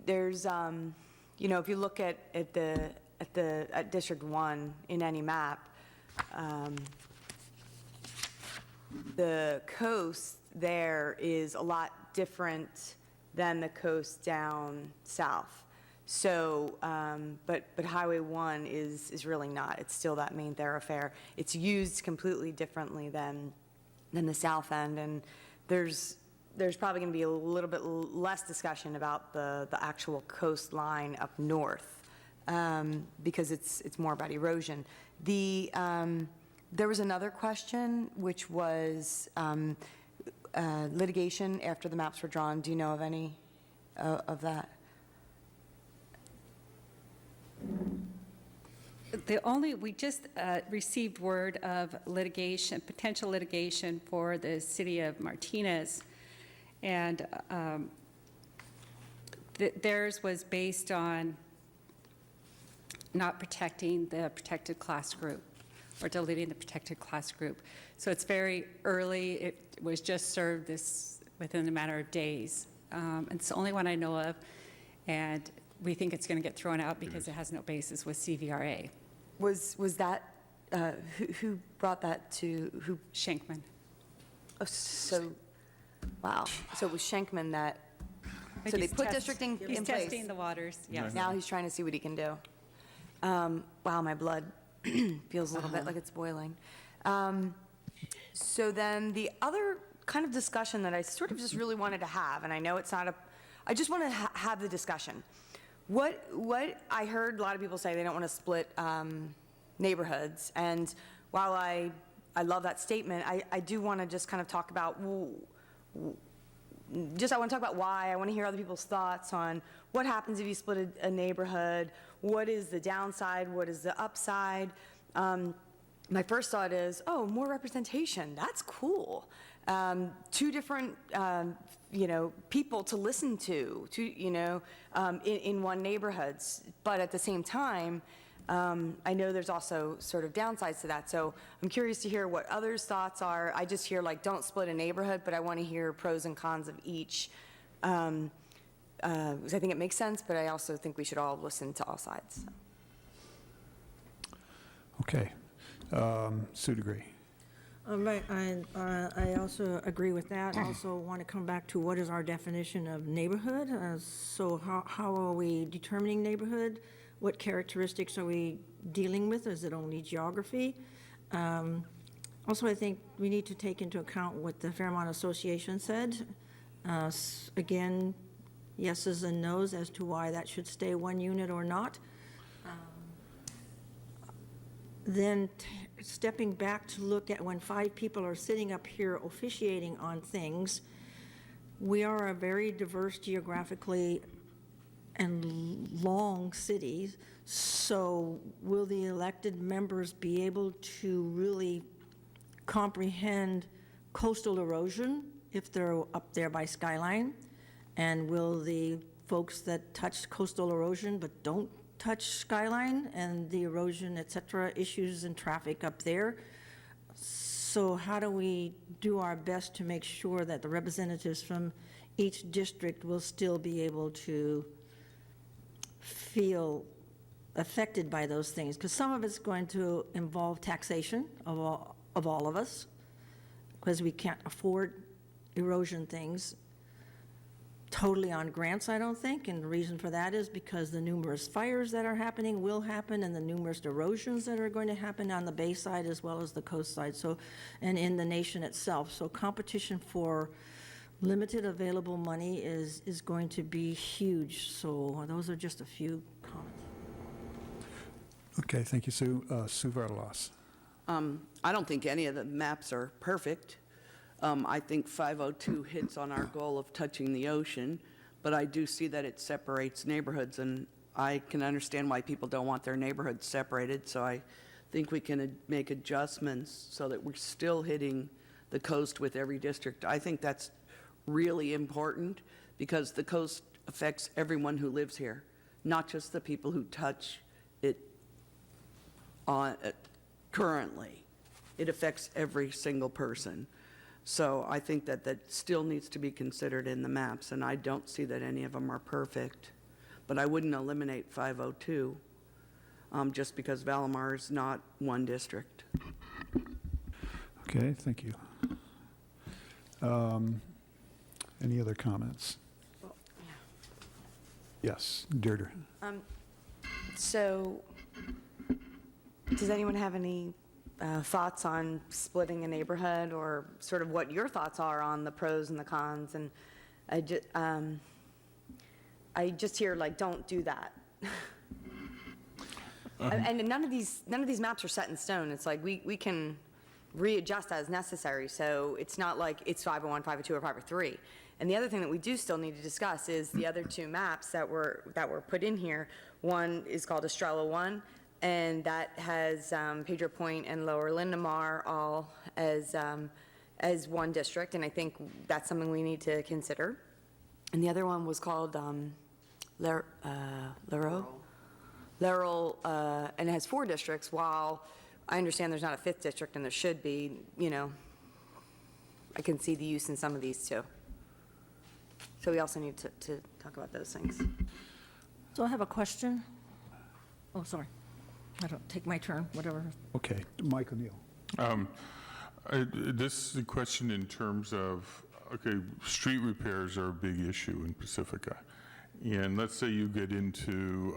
there's, you know, if you look at District 1 in any map, the coast there is a lot different than the coast down south. So, but Highway 1 is really not. It's still that main thoroughfare. It's used completely differently than the south end, and there's probably going to be a little bit less discussion about the actual coastline up north, because it's more about erosion. There was another question, which was litigation after the maps were drawn. Do you know of any of that? We just received word of litigation, potential litigation for the city of Martinez, and theirs was based on not protecting the protected class group or deleting the protected class group. So it's very early. It was just served within a matter of days. It's the only one I know of, and we think it's going to get thrown out because it has no basis with CVRA. Was that, who brought that to, who? Schenkman. Oh, so, wow. So it was Schenkman that, so they put districting in place. He's testing the waters, yes. Now he's trying to see what he can do. Wow, my blood feels a little bit like it's boiling. So then the other kind of discussion that I sort of just really wanted to have, and I know it's not I just want to have the discussion. What I heard a lot of people say they don't want to split neighborhoods, and while I love that statement, I do want to just kind of talk about I want to talk about why. I want to hear other people's thoughts on what happens if you split a neighborhood, what is the downside, what is the upside. My first thought is, oh, more representation, that's cool. Two different, people to listen to, in one neighborhood. But at the same time, I know there's also sort of downsides to that. So I'm curious to hear what others' thoughts are. I just hear like, don't split a neighborhood, but I want to hear pros and cons of each. Because I think it makes sense, but I also think we should all listen to all sides. So. Okay. Sue DeGree. Right, I also agree with that. I also want to come back to what is our definition of neighborhood? So how are we determining neighborhood? What characteristics are we dealing with? Is it only geography? Also, I think we need to take into account what the Fairmont Association said. Again, yeses and nos as to why that should stay one unit or not. Then stepping back to look at when 5 people are sitting up here officiating on things, we are a very diverse geographically and long city, so will the elected members be able to really comprehend coastal erosion if they're up there by Skyline? And will the folks that touch coastal erosion but don't touch Skyline and the erosion, et cetera, issues and traffic up there? So how do we do our best to make sure that the representatives from each district will still be able to feel affected by those things? Because some of it's going to involve taxation of all of us, because we can't afford erosion things totally on grants, I don't think, and the reason for that is because the numerous fires that are happening will happen, and the numerous erosions that are going to happen on the bay side as well as the coast side, so, and in the nation itself. So competition for limited available money is going to be huge. So those are just a few comments. Okay, thank you, Sue. Sue Vardalos. I don't think any of the maps are perfect. I think 502 hits on our goal of touching the ocean, but I do see that it separates neighborhoods, and I can understand why people don't want their neighborhoods separated, so I think we can make adjustments so that we're still hitting the coast with every district. I think that's really important because the coast affects everyone who lives here, not just the people who touch it currently. It affects every single person. So I think that that still needs to be considered in the maps, and I don't see that any of them are perfect. But I wouldn't eliminate 502 just because Valamar is not one district. Okay, thank you. Any other comments? Well, yeah. Yes, Deirdre. So does anyone have any thoughts on splitting a neighborhood, or sort of what your thoughts are on the pros and the cons? And I just hear like, don't do that. And none of these maps are set in stone. It's like we can readjust as necessary. So it's not like it's 501, 502, or 503. And the other thing that we do still need to discuss is the other 2 maps that were put in here. One is called Estrella 1, and that has Pedro Point and Lower Lindemar all as one district, and I think that's something we need to consider. And the other one was called Laurel, and it has 4 districts, while I understand there's not a 5th district, and there should be. I can see the use in some of these too. So we also need to talk about those things. So I have a question. Oh, sorry. I don't take my turn, whatever. Okay, Mike O'Neill. This is a question in terms of, okay, street repairs are a big issue in Pacifica. And let's say you get into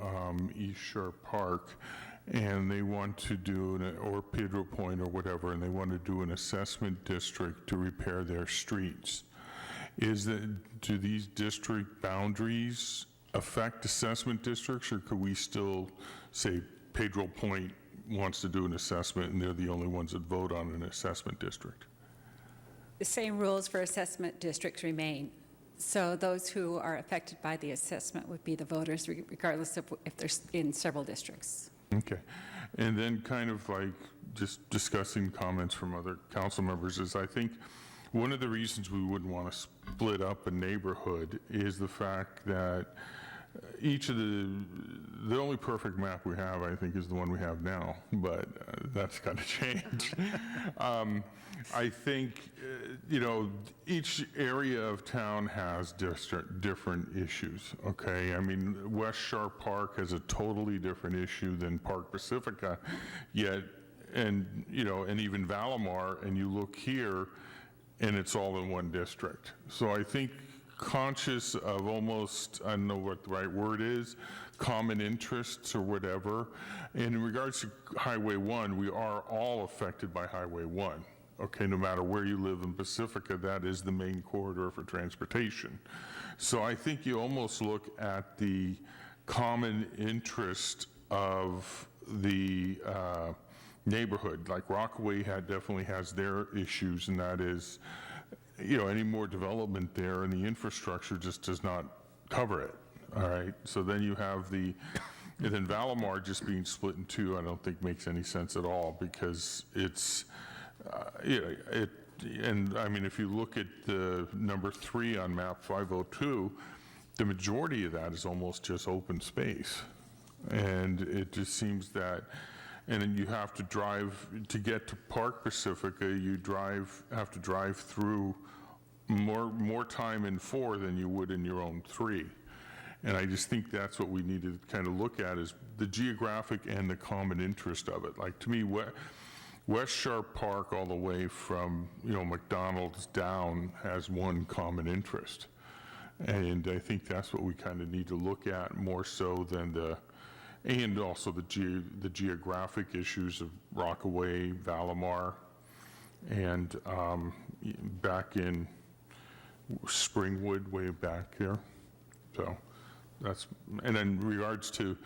East Shore Park and they want to do, or Pedro Point or whatever, and they want to do an assessment district to repair their streets. Do these district boundaries affect assessment districts, or could we still say Pedro Point wants to do an assessment and they're the only ones that vote on an assessment district? The same rules for assessment districts remain. So those who are affected by the assessment would be the voters, regardless of if they're in several districts. Okay. And then kind of like just discussing comments from other council members is I think one of the reasons we wouldn't want to split up a neighborhood is the fact that each of the only perfect map we have, I think, is the one we have now, but that's got to change. I think, each area of town has different issues, okay? I mean, West Sharp Park has a totally different issue than Park Pacifica, yet, and even Valamar, and you look here, and it's all in one district. So I think conscious of almost, I don't know what the right word is, common interests or whatever. And in regards to Highway 1, we are all affected by Highway 1. Okay, no matter where you live in Pacifica, that is the main corridor for transportation. So I think you almost look at the common interest of the neighborhood. Like Rockaway definitely has their issues, and that is, any more development there and the infrastructure just does not cover it, all right? So then you have and then Valamar just being split in two, I don't think makes any sense at all, because it's, and I mean, if you look at the number 3 on map 502, the majority of that is almost just open space. And it just seems that, and then you have to drive, to get to Park Pacifica, you have to drive through more time in 4 than you would in your own 3. And I just think that's what we need to kind of look at, is the geographic and the common interest of it. Like, to me, West Sharp Park all the way from, McDonald's down has one common interest. And I think that's what we kind of need to look at more so than and also the geographic issues of Rockaway, Valamar, and back in Springwood, way back here. So that's, and in regards to,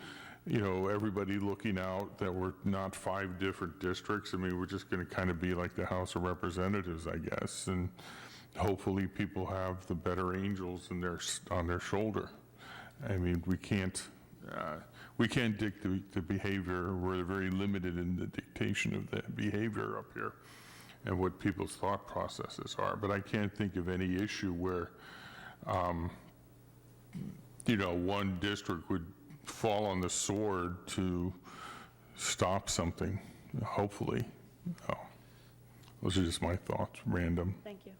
everybody looking out that we're not 5 different districts. I mean, we're just going to kind of be like the House of Representatives, I guess, and hopefully people have the better angels on their shoulder. I mean, we can't dictate the behavior. We're very limited in the dictation of the behavior up here and what people's thought processes are. But I can't think of any issue where, one district would fall on the sword to stop something, hopefully. Those are just my thoughts, random. Thank you.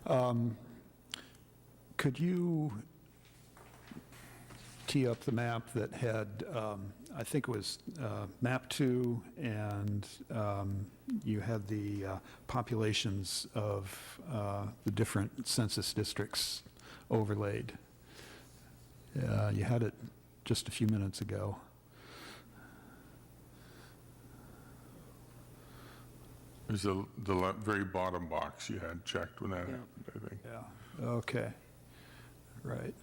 Yeah. Could you tee up the map that had, I think it was map 2, and you had the populations of the different census districts overlaid? You had it just a few minutes ago. It was the very bottom box you had checked when that happened, I think. Yeah, okay, right.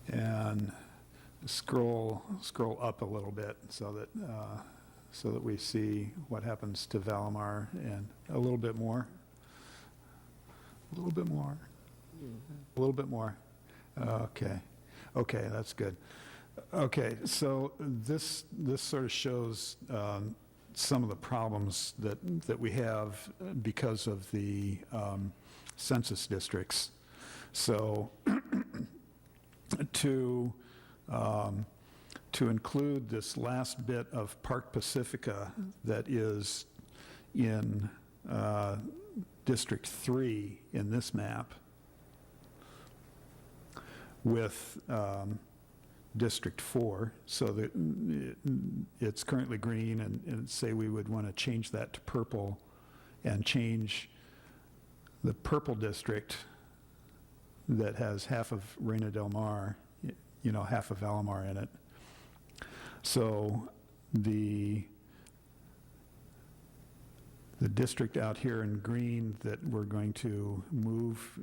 And scroll up a little bit so that we see what happens to Valamar, and a little bit more. A little bit more. A little bit more. Okay, that's good. Okay, so this sort of shows some of the problems that we have because of the census districts. So to include this last bit of Park Pacifica that is in District 3 in this map with District 4, so that it's currently green, and say we would want to change that to purple and change the purple district that has half of Reina del Mar, half of Valamar in it. So the district out here in green that we're going to move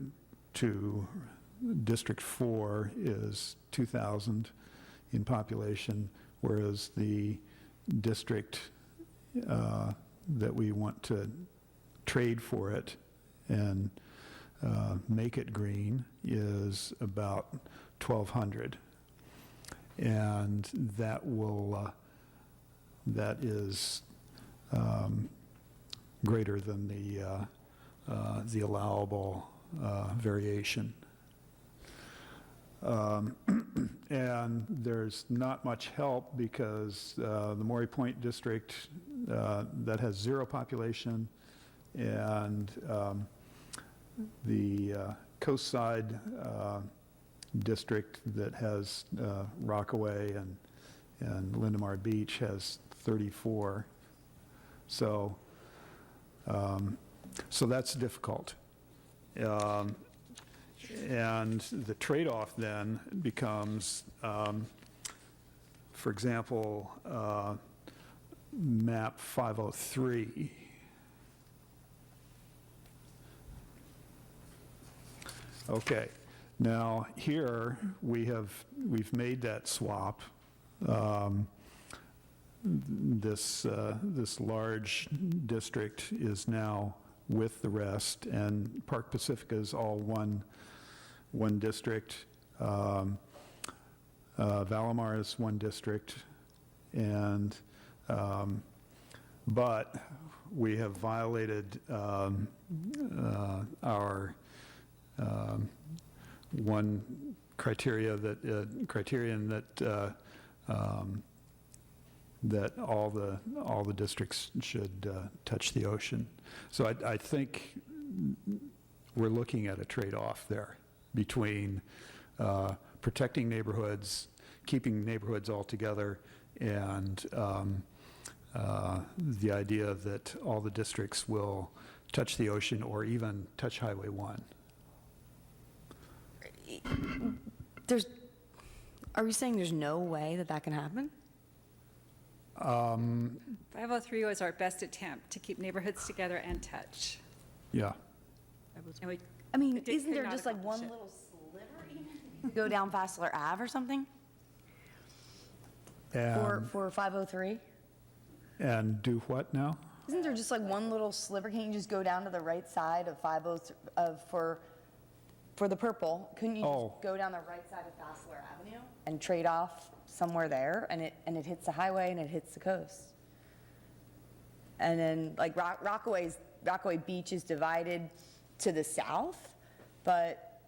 to District 4 is 2,000 in population, whereas the district that we want to trade for it and make it green is about 1,200. And that will, that is greater than the allowable variation. And there's not much help because the Maury Point district that has 0 population, and the coast side district that has Rockaway and Lindemar Beach has 34. So that's difficult. And the trade-off then becomes, for example, map 503. Okay, now here we've made that swap. This large district is now with the rest, and Park Pacifica is all one district. Valamar is one district, and but we have violated our one criterion that that all the districts should touch the ocean. So I think we're looking at a trade-off there between protecting neighborhoods, keeping neighborhoods all together, and the idea that all the districts will touch the ocean or even touch Highway 1. Are we saying there's no way that that can happen? 503 was our best attempt to keep neighborhoods together and touch. Yeah. And we I mean, It isn't could there not just like one accomplish it. little sliver even? Go down Fassler Ave or something for 503? And do what now? Isn't there just like one little sliver? Can't you just go down to the right side of 503 for the purple? Couldn't you just go down the right side of Fassler Avenue and trade off somewhere there, and it hits the highway and it hits the coast? And then like Rockaway Beach is divided to the south, but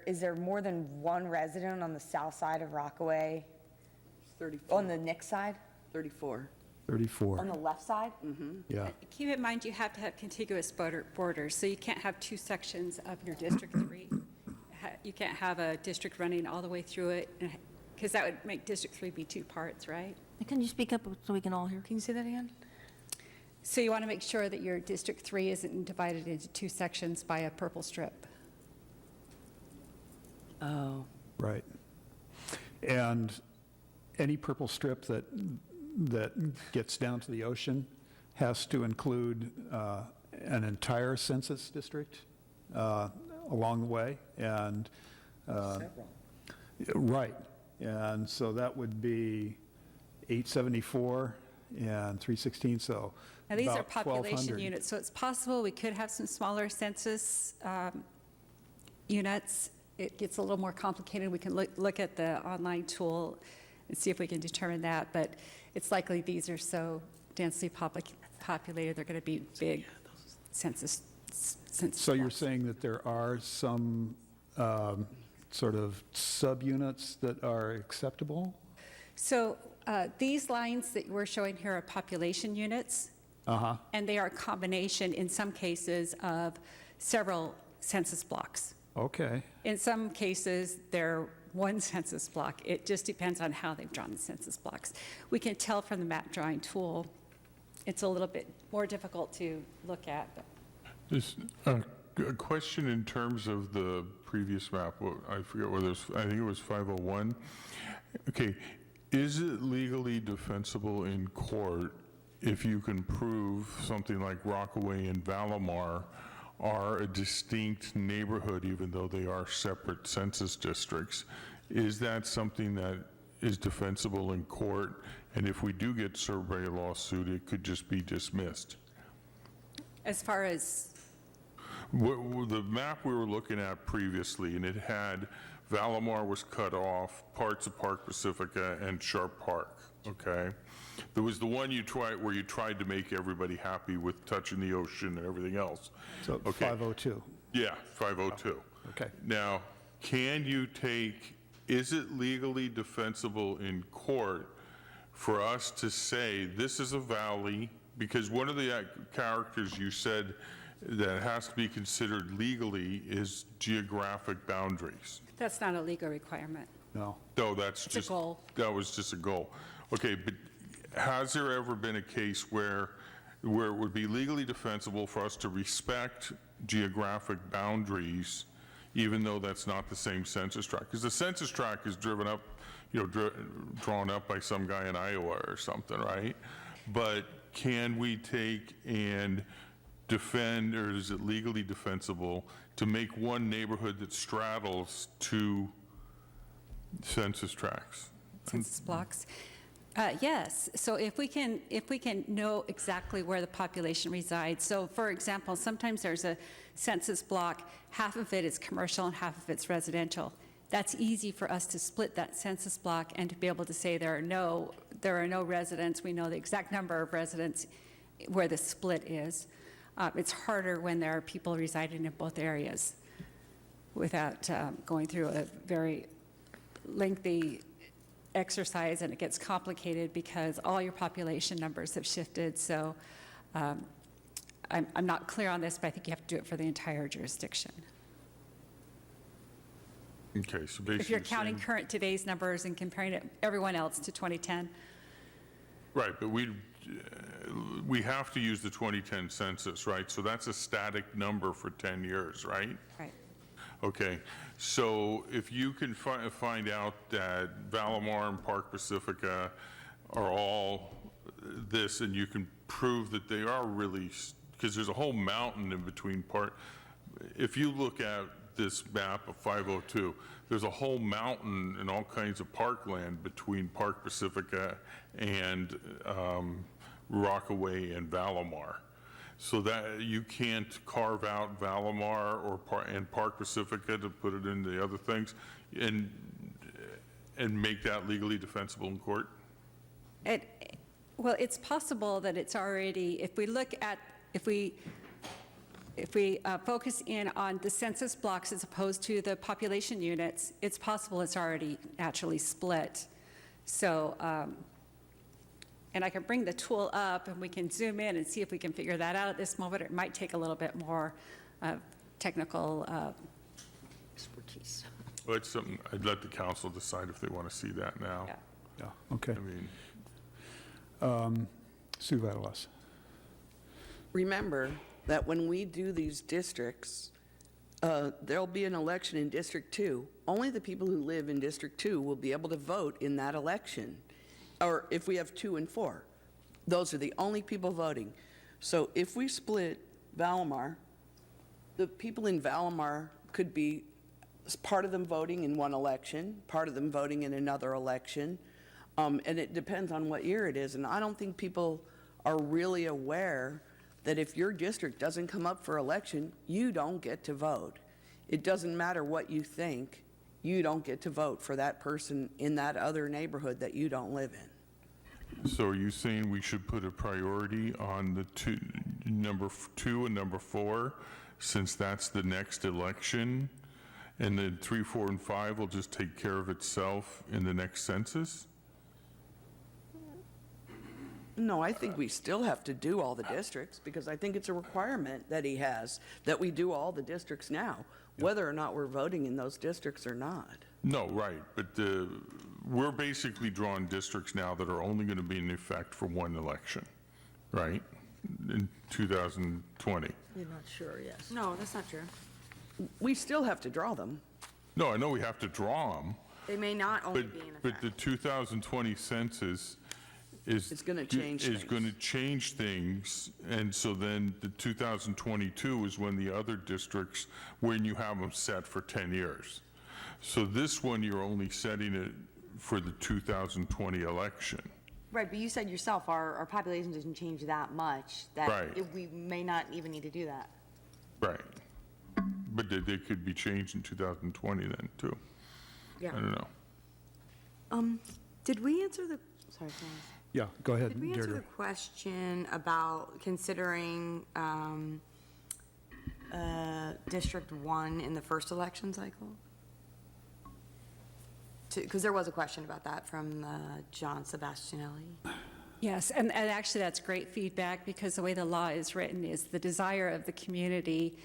is there more than one resident on the south side of Rockaway? 34. On the Nick side? 34. 34. On the left side? Yeah. keep in mind, you have to have contiguous borders, so you can't have two sections of your District 3. You can't have a district running all the way through it, because that would make District 3 be 2 parts, right? Can you speak up so we can all hear? Can you say that again? So you want to make sure that your District 3 isn't divided into 2 sections by a purple strip. Oh. Right. And any purple strip that gets down to the ocean has to include an entire census district along the way. And right. And so that would be 874 and 316. So Now, these are about population 1,200. units, so it's possible we could have some smaller census units. It gets a little more complicated. We can look at the online tool and see if we can determine that, but it's likely these are so densely populated, they're going to be big census So you're blocks. saying that there are some sort of subunits that are acceptable? So these lines that we're showing here are population units, and they are a combination, in some cases, of several census blocks. Okay. In some cases, they're one census block. It just depends on how they've drawn the census blocks. We can tell from the map drawing tool. It's a little bit more difficult to look at. But. Just a question in terms of the previous map. I forget whether I think it was 501. Okay, is it legally defensible in court if you can prove something like Rockaway and Valamar are a distinct neighborhood, even though they are separate census districts? Is that something that is defensible in court? And if we do get served by a lawsuit, it could just be dismissed? As far as? The map we were looking at previously, and it had Valamar was cut off, parts of Park Pacifica, and Sharp Park, okay? There was the one where you tried to make everybody happy with touching the ocean and everything else. So Okay. 502. Yeah, 502. Okay. Now, is it legally defensible in court for us to say this is a valley? Because one of the characters you said that has to be considered legally is geographic boundaries. That's not a legal requirement. No. No, that's It's a just. goal. That was just a goal. Okay, but has there ever been a case where it would be legally defensible for us to respect geographic boundaries, even though that's not the same census tract? Because the census tract is driven up, drawn up by some guy in Iowa or something, right? But can we take and defend, or is it legally defensible to make one neighborhood that straddles two census tracts? Census blocks. Yes, so if we can know exactly where the population resides. So for example, sometimes there's a census block, half of it is commercial and half of it's residential. That's easy for us to split that census block and to be able to say there are no residents. We know the exact number of residents where the split is. It's harder when there are people residing in both areas without going through a very lengthy exercise, and it gets complicated because all your population numbers have shifted. So I'm not clear on this, but I think you have to do it for the entire jurisdiction. Okay, so basically. If you're counting today's numbers and comparing everyone else to 2010. Right, but we have to use the 2010 census, right? So that's a static number for 10 years, right? Right. Okay, so if you can find out that Valamar and Park Pacifica are all this, and you can prove that they are really, because there's a whole mountain in between if you look at this map of 502, there's a whole mountain and all kinds of parkland between Park Pacifica and Rockaway and Valamar. So that you can't carve out Valamar and Park Pacifica to put it into the other things and make that legally defensible in court? Well, it's possible that it's already, if we focus in on the census blocks as opposed to the population units, it's possible it's already naturally split. So, and I can bring the tool up and we can zoom in and see if we can figure that out at this moment. It might take a little bit more technical expertise. Well, it's something, I'd let the council decide if they want to see that now. Yeah. Yeah, okay. I mean, Sue Vatalas. Remember that when we do these districts, there'll be an election in District 2. Only the people who live in District 2 will be able to vote in that election. Or if we have 2 and 4, those are the only people voting. So if we split Valamar, the people in Valamar could be part of them voting in one election, part of them voting in another election, and it depends on what year it is. And I don't think people are really aware that if your district doesn't come up for election, you don't get to vote. It doesn't matter what you think, you don't get to vote for that person in that other neighborhood that you don't live in. so are you saying we should put a priority on the number 2 and number 4, since that's the next election, and then 3, 4, and 5 will just take care of itself in the next census? No, I think we still have to do all the districts, because I think it's a requirement that he has, that we do all the districts now, whether or not we're voting in those districts or not. No, right, but we're basically drawing districts now that are only going to be in effect for one election, right? In 2020. You're not sure, yes. No, that's not true. We still have to draw them. No, I know we have to draw them, They may not only but, be in but effect. the 2020 census is. It's gonna change Is things. going to change things, and so then the 2022 is when the other districts, when you have them set for 10 years. So this one, you're only setting it for the 2020 election. Right, but you said yourself, our population doesn't change that much, Right. we may not even need to do that. Right. But they could be changed in 2020 then, too. Yeah. I don't know. Did we answer the, sorry, can I ask? Yeah, go ahead, Did we answer the Deirdre. question about considering District 1 in the first election cycle? Because there was a question about that from John Sebastianelli. Yes, and actually, that's great feedback, because the way the law is written is the desire of the community,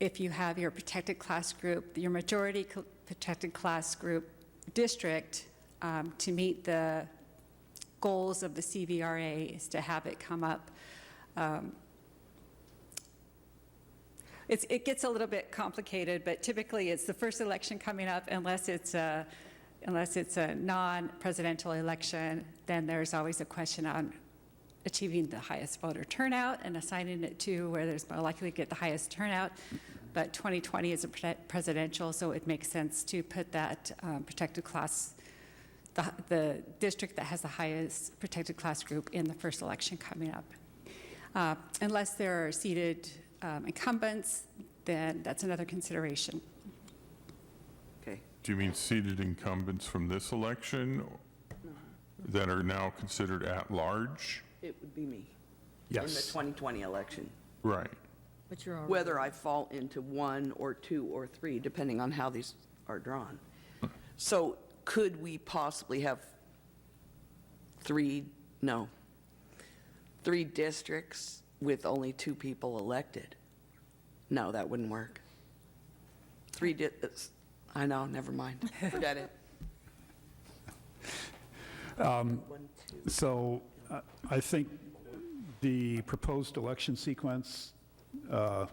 if you have your protected class group, your majority protected class group district, to meet the goals of the CVRA is to have it come up. It gets a little bit complicated, but typically it's the first election coming up, unless it's a non-presidential election, then there's always a question on achieving the highest voter turnout and assigning it to where there's more likely to get the highest turnout. But 2020 is a presidential, so it makes sense to put that protected class, the district that has the highest protected class group in the first election coming up. Unless there are seated incumbents, then that's another consideration. Okay. Do you mean seated incumbents from this election that are now considered at-large? It would be me. Yes. In the 2020 election. Right. But you're already. Whether I fall into 1 or 2 or 3, depending on how these are drawn. So could we possibly have 3 districts with only 2 people elected? No, that wouldn't work. I know, never mind. Forget it. So I think the proposed election sequence,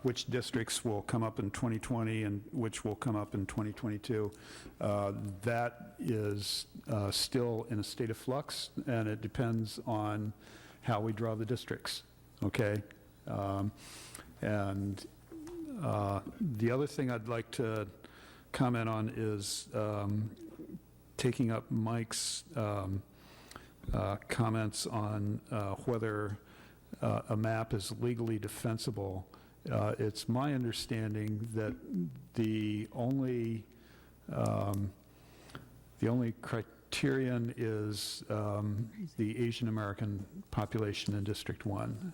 which districts will come up in 2020 and which will come up in 2022, that is still in a state of flux, and it depends on how we draw the districts, okay? And the other thing I'd like to comment on is taking up Mike's comments on whether a map is legally defensible. It's my understanding that the only criterion is the Asian American population in District 1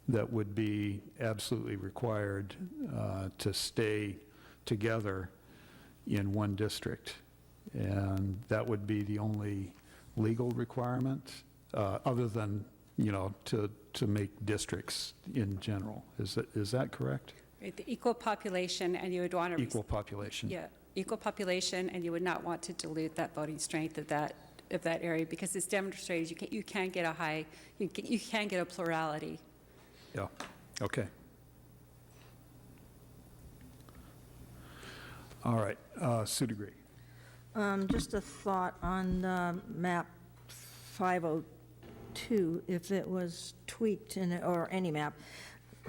that would be absolutely required to stay together in one district. And that would be the only legal requirement, other than, to make districts in general. Is that correct? Right, the equal population, and you would want to... Equal population. Yeah, equal population, and you would not want to dilute that voting strength of that area, because it's demonstrated you can get you can get a plurality. Yeah, okay. All right, Sue Degree. Just a thought on map 502, if it was tweaked, or any map,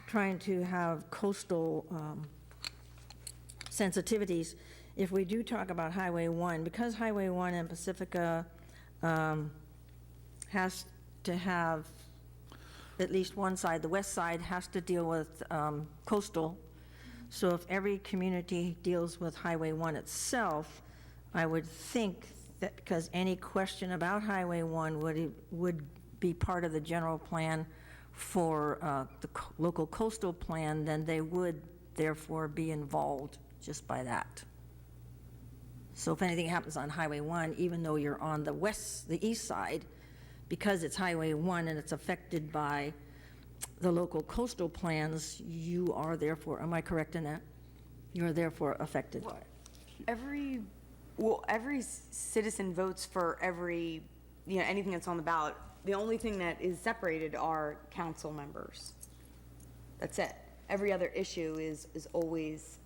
trying to have coastal sensitivities. If we do talk about Highway 1, because Highway 1 and Pacifica has to have at least one side, the west side has to deal with coastal. So if every community deals with Highway 1 itself, I would think that because any question about Highway 1 would be part of the general plan for the local coastal plan, then they would therefore be involved just by that. So if anything happens on Highway 1, even though you're on the east side, because it's Highway 1 and it's affected by the local coastal plans, you are therefore, am I correct in that? You are therefore affected by it. Every citizen votes for every, anything that's on the ballot. The only thing that is separated are council members. That's it. Every other issue is always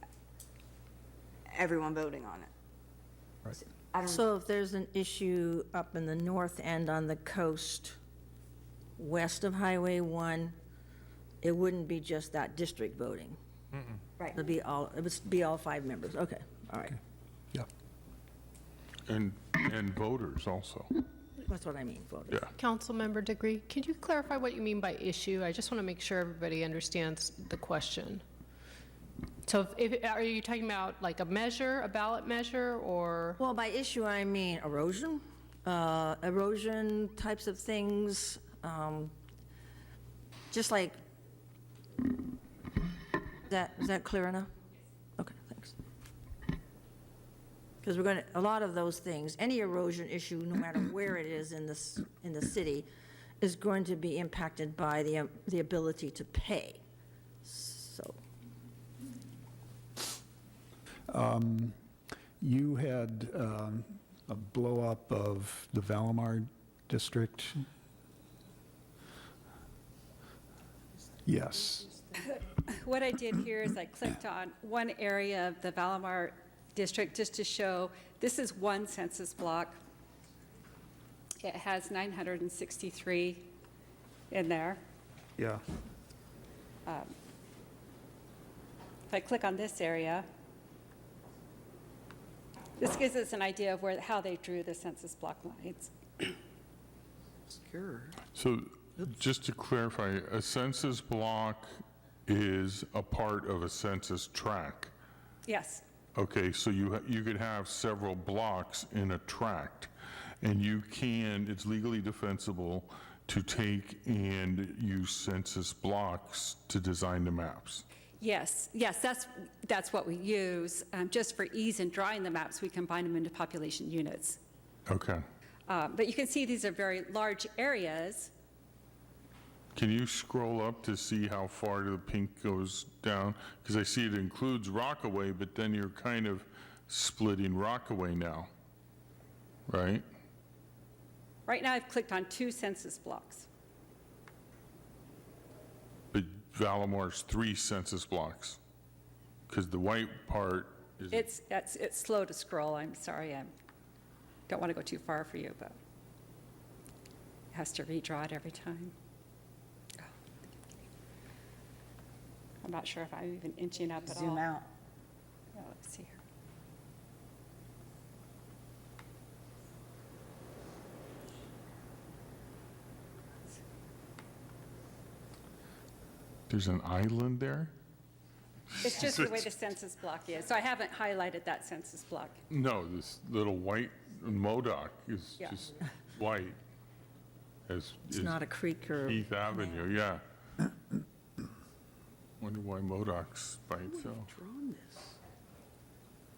everyone voting on it. Right. I don't So if there's an issue up in the north end on the coast, west of Highway 1, it wouldn't be just that district voting. right. It would be all 5 members. Okay, all right. Yeah. And voters also. That's what I mean, voted. Yeah. Councilmember Degree, could you clarify what you mean by issue? I just want to make sure everybody understands the question. So are you talking about like a measure, a ballot measure, or? Well, by issue, I mean erosion, erosion types of things, just like, is that clear enough? Okay, thanks. Because we're going to, a lot of those things, any erosion issue, no matter where it is in the city, is going to be impacted by the ability to pay. So. You had a blow-up of the Valamar district? Yes. What I did here is I clicked on one area of the Valamar district just to show, this is one census block. It has 963 in there. Yeah. If I click on this area, this gives us an idea of how they drew the census block lines. Sure. So just to clarify, a census block is a part of a census tract. Yes. Okay, so you could have several blocks in a tract, and it's legally defensible to take and use census blocks to design the maps. Yes, that's what we use. Just for ease in drawing the maps, we combine them into population units. Okay. But you can see these are very large areas. Can you scroll up to see how far the pink goes down? Because I see it includes Rockaway, but then you're kind of splitting Rockaway now, right? Right now, I've clicked on 2 census blocks. But Valamar's 3 census blocks, because the white part is... It's slow to scroll. I'm sorry. I don't want to go too far for you, but it has to redraw it every time. I'm not sure if I'm even inching up at all. Zoom out. Oh, let's see here. There's an island there? It's just the way the census block is. So I haven't highlighted that census block. No, this little white MODOC is Yeah. just white. As It's is not a creek or. Heath Avenue, yeah. Wonder why MODOC's by itself.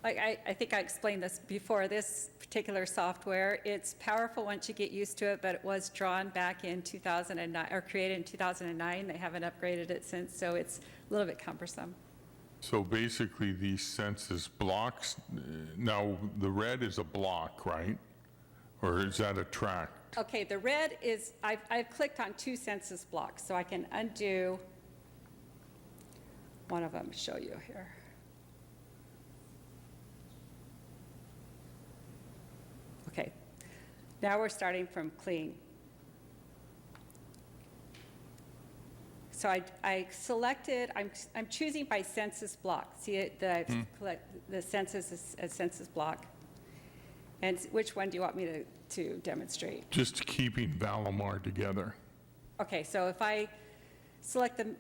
I think I explained this before. This particular software, it's powerful once you get used to it, but it was drawn back in 2009, or created in 2009. They haven't upgraded it since, so it's a little bit cumbersome. So basically, these census blocks, now the red is a block, right? Or is that a tract? Okay, the red is, I've clicked on 2 census blocks, so I can undo one of them to show you here. Okay, now we're starting from clean. So I selected, I'm choosing by census block. See it, the census is a census block. And which one do you want me to demonstrate? Just keeping Valamar together. Okay, so if I select the,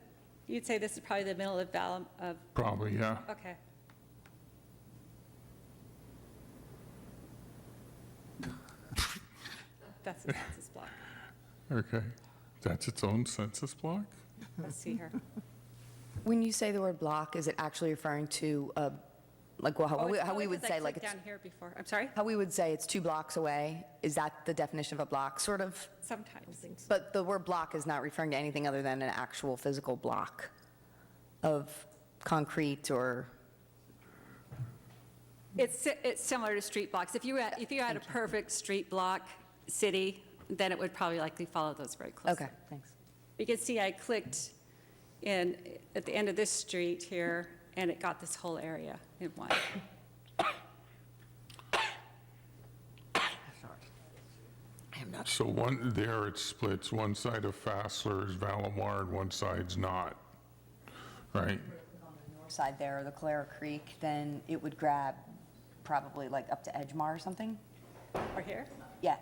you'd say this is probably the middle of Probably, yeah. okay. That's a census block. Okay. That's its own census block? Let's see here. When you say the word block, is it actually referring to, like, well, how we would say, like, it's it's, down here before. I'm sorry? how we would say it's 2 blocks away? Is that the definition of a block, sort of? Sometimes. But the word block is not referring to anything other than an actual physical block of concrete or... It's similar to street blocks. If you had a perfect street block city, then it would probably likely follow those very closely. Okay, thanks. You can see I clicked in at the end of this street here, and it got this whole area in one. So there it splits. One side of Fassler is Valamar and one side's not, right? Side there, the Clara Creek, then it would grab probably like up to Edgemar or something? Or here? Yeah.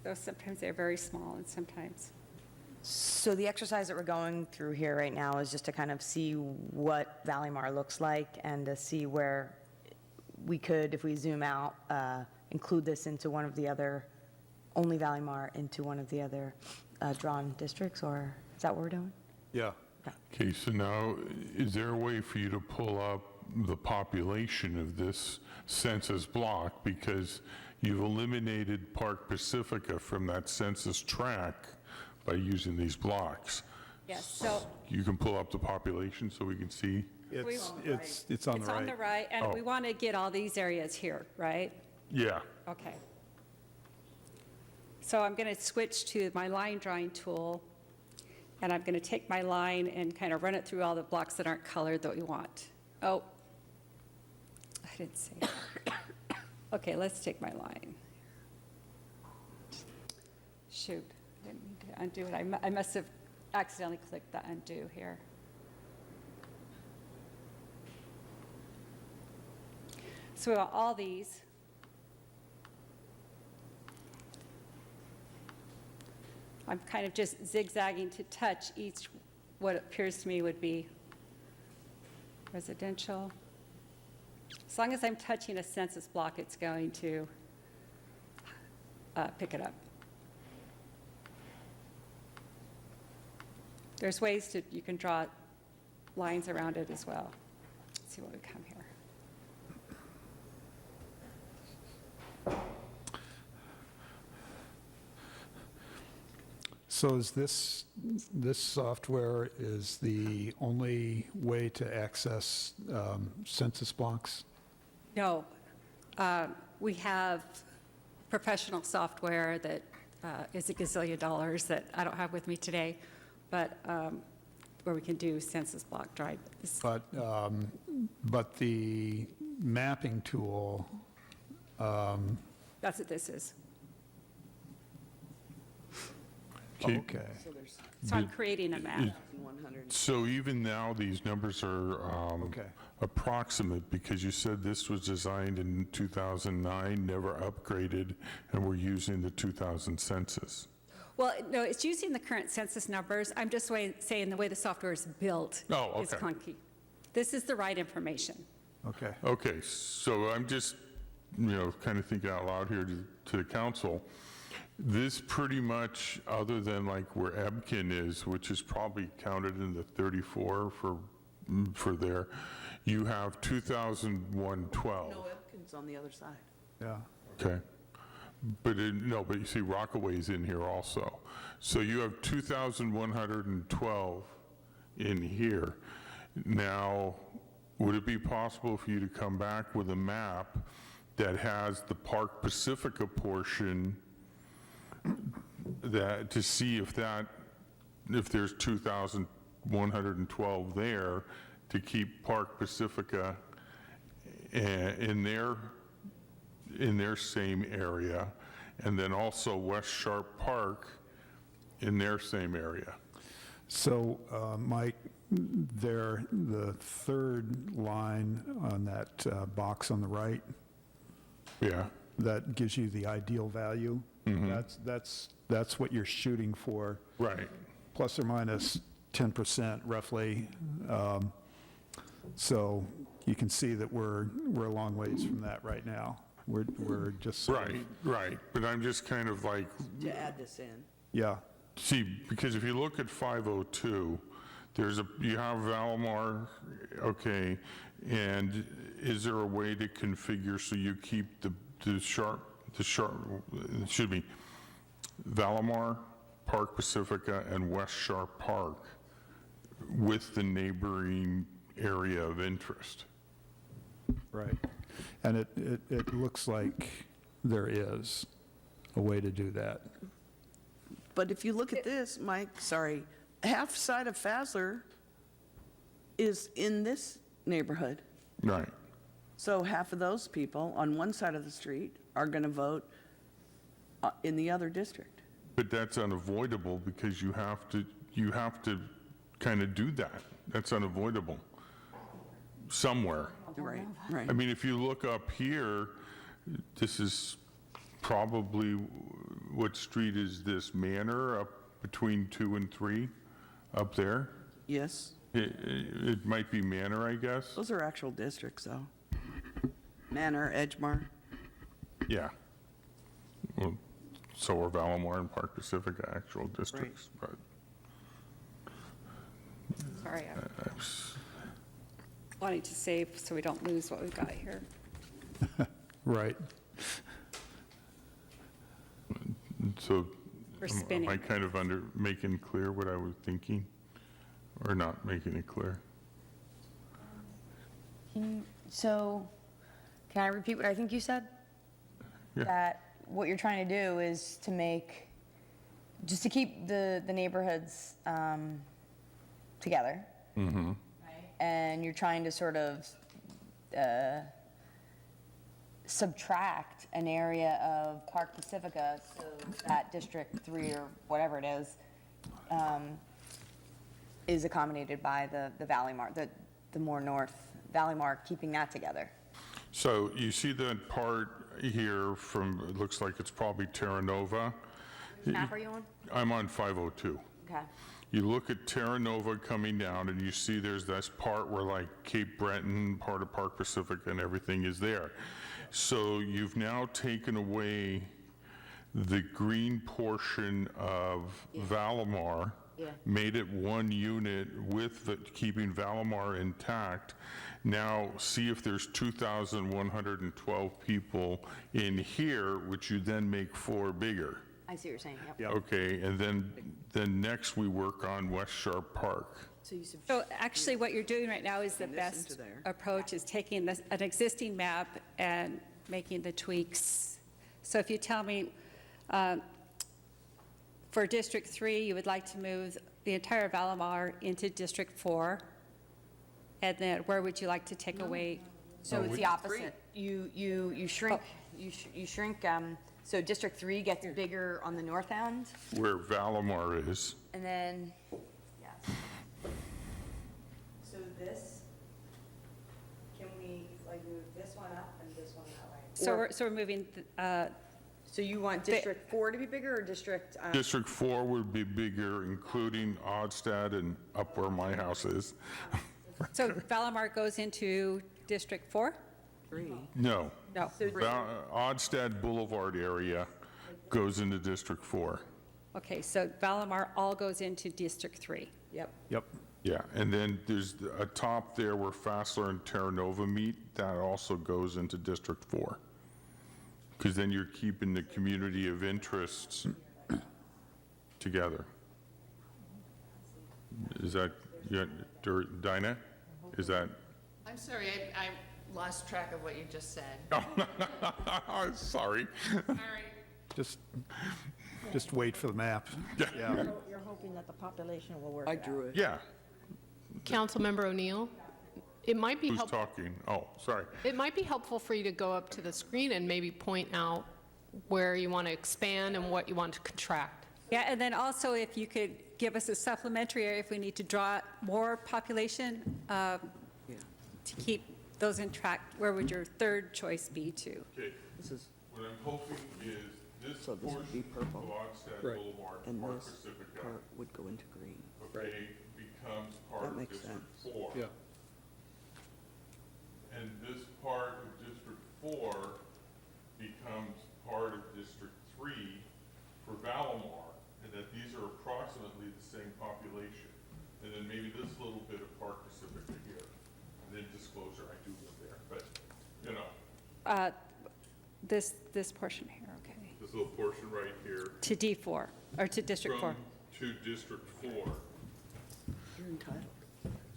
Though sometimes they're very small and sometimes. So the exercise that we're going through here right now is just to kind of see what Valleymar looks like and to see where we could, if we zoom out, include this into one of the other, only Valleymar into one of the other drawn districts, or is that what we're doing? Yeah. Okay, so now, is there a way for you to pull up the population of this census block? Because you've eliminated Park Pacifica from that census tract by using these blocks. Yes, so You can pull up the population so we can see? It's on the right. it's on the right, and we Oh. want to get all these areas here, right? Yeah. Okay. So I'm going to switch to my line drawing tool, and I'm going to take my line and kind of run it through all the blocks that aren't colored that we want. Oh, I didn't say that. Okay, let's take my line. Shoot, I didn't mean to undo it. I must have accidentally clicked the undo here. So we want all these. I'm kind of just zigzagging to touch each, what appears to me would be residential. As long as I'm touching a census block, it's going to pick it up. There's ways to, you can draw lines around it as well. Let's see what we come here. So is this software is the only way to access census blocks? No, we have professional software that is $1 gazillion that I don't have with me today, but where we can do census block drive. But the mapping tool, That's what this is. okay. So I'm creating a map. So even now, these numbers are Okay. approximate, because you said this was designed in 2009, never upgraded, and we're using the 2000 census. Well, no, it's using the current census numbers. I'm just saying the way the software is built Oh, is okay. clunky. This is the right information. Okay. Okay, so I'm just, kind of thinking out loud here to the council. This pretty much, other than like where Ebkin is, which is probably counted in the 34 for there, you have 2012. No, Epkin's on the other side. Yeah. Okay. But but you see Rockaway's in here also. So you have 2,112 in here. Now, would it be possible for you to come back with a map that has the Park Pacifica portion, that to see if there's 2,112 there, to keep Park Pacifica in their same area, and then also West Sharp Park in their same area? So, Mike, the third line on that box on the right, Yeah. that gives you the ideal value. That's what you're shooting for, Right. plus or minus 10% roughly. So you can see that we're a long ways from that right now. We're just Right. But I'm just kind of like, To add this in. yeah. see, because if you look at 502, you have Valmar, okay, and is there a way to configure so you keep the Valamar, Park Pacifica, and West Sharp Park with the neighboring area of interest? Right. And it looks like there is a way to do that. But if you look at this, Mike, sorry, half side of Fassler is in this neighborhood. Right. So half of those people on one side of the street are going to vote in the other district. But that's unavoidable, because you have to kind of do that. That's unavoidable somewhere. Right, right. I mean, if you look up here, this is probably what street is this, Manor, up between 2 and 3, up there? Yes, It might be Manor, I guess? those are actual districts, though. Manor, Edgemar. Yeah. Well, so are Valamar and Park Pacifica actual districts, but Sorry, I'm wanting to save so we don't lose what we've got here. Right. so We're am spinning. I kind of making clear what I was thinking? Or not making it clear? So, can I repeat what I think you said? Yeah. That what you're trying to do is to make, just to keep the neighborhoods together. Mm-hmm. And you're trying to sort of subtract an area of Park Pacifica so that District 3 or whatever it is accommodated by the Valley Mart, the more north Valley Mart, keeping that together. So you see that part here from, it looks like it's probably Terra Nova. Which map are you on? I'm on 502. Okay. You look at Terra Nova coming down and you see there's this part where like Cape Breton, part of Park Pacifica and everything is there. So you've now taken away the green portion of Valamar, made it one unit with keeping Valamar intact. Now see if there's 2,112 people in here, which you then make 4 bigger. I see what you're saying, yep. Okay, and then next we work on West Sharp Park. So actually, what you're doing right now is the best approach, is taking an existing map and making the tweaks. So if you tell me, for District 3, you would like to move the entire Valamar into District 4, and then where would you like to take away? So it's the opposite. You shrink, you shrink, so District 3 gets bigger on the north end, Where Valamar is. and then, yes. So this, can we like move this one up and this one that way? So we're moving, So you want District 4 to be bigger or District? District 4 would be bigger, including Odstad and up where my house is. so Valamar goes into District 4? 3. No. No. Odstad Boulevard area goes into District 4. Okay, so Valamar all goes into District 3. Yep. Yep. Yeah, and then there's a top there where Fassler and Terra Nova meet, that also goes into District 4. Because then you're keeping the community of interests together. Is that, Dinah? Is that? I'm sorry, I lost track of what you just said. Sorry. All right. Just wait for the map. Yeah. You're hoping that the population will work I it out. drew it. Yeah. Councilmember O'Neill, it might be Who's helpful. talking? Oh, sorry. It might be helpful for you to go up to the screen and maybe point out where you want to expand and what you want to contract. Yeah, and then also if you could give us a supplementary area if we need to draw more population to keep those in track, where would your third choice be to? Okay. This is, What I'm hoping is this So this would be portion of purple. Odstad Right. Boulevard, and Park this Pacifica, part would go into green. okay, becomes part That of makes District sense. 4. Yeah. And this part of District 4 becomes part of District 3 for Valamar, and that these are approximately the same population. And then maybe this little bit of Park Pacifica here. And then disclosure, I do live there, but, you know, This portion here, okay. this little portion right here. To D4, or to District 4. From to District 4. You're entitled.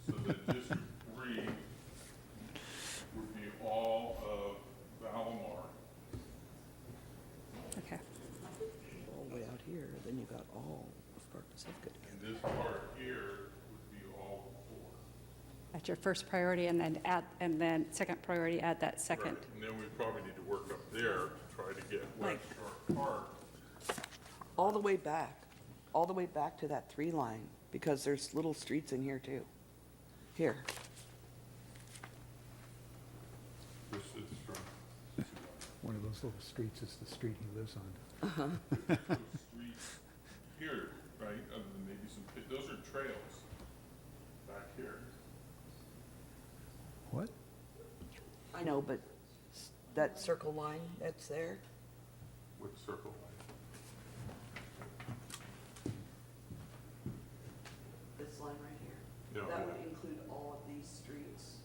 So that District 3 would be all of Valamar. Okay. All the way out here, then you got all of Park Pacifica together. And this part here would be all 4. At your first priority, and then second priority, add that second. Right. And then we probably need to work up there to try to get West Shore Park. All the way back to that 3 line, because there's little streets in here too. Here. This is from, One of those those little streets is the street he lives on. Streets here, right, other than maybe some, those are trails back here. What? I know, but that circle line that's there, With circle line. this line right here, Yeah, that yeah. would include all of these streets,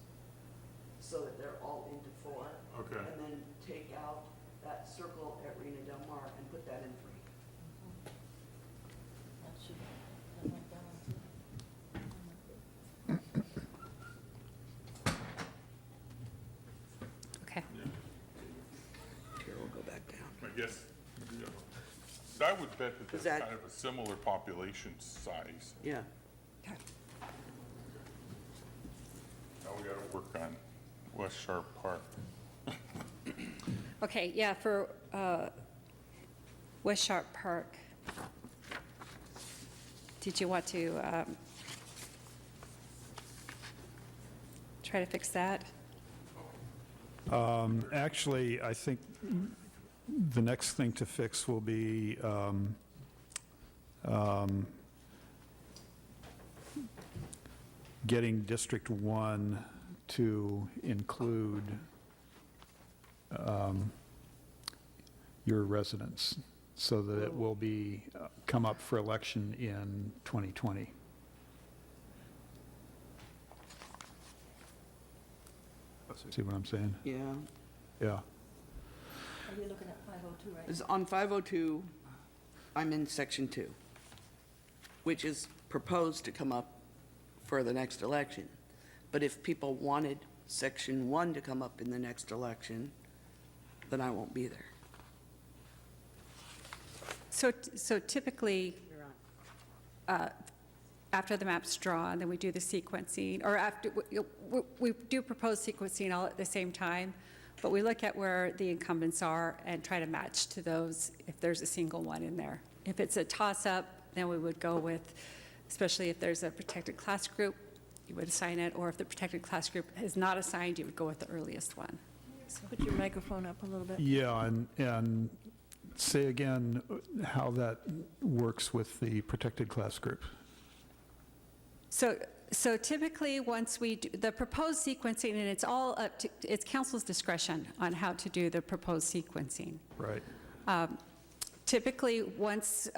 so that they're all into 4. Okay. And then take out that circle at Rena Del Mar and put that in 3. Okay. Here, we'll go back down. I guess, yeah. I would bet that Is that's that- kind of a similar population size. Yeah. Okay. Now we gotta work on West Sharp Park. Okay, yeah, for West Sharp Park, did you want to try to fix that? Actually, I think the next thing to fix will be getting District 1 to include your residents so that it will be, come up for election in 2020. See what I'm saying? Yeah. Yeah. Are you looking at 502 right Is on 502, I'm in section 2, which is proposed to come up for the next election. But if people wanted section 1 to come up in the next election, then I won't be there. So typically, after the map's drawn, then we do the sequencing, or after, we do propose sequencing all at the same time, but we look at where the incumbents are and try to match to those if there's a single one in there. If it's a toss-up, then we would go with, especially if there's a protected class group, you would assign it, or if the protected class group is not assigned, you would go with the earliest one. Put your microphone up a little bit. Yeah, and say again how that works with the protected class group. So typically, once we do the proposed sequencing, and it's all up to, it's council's discretion on how to do the proposed sequencing. Right. Typically, once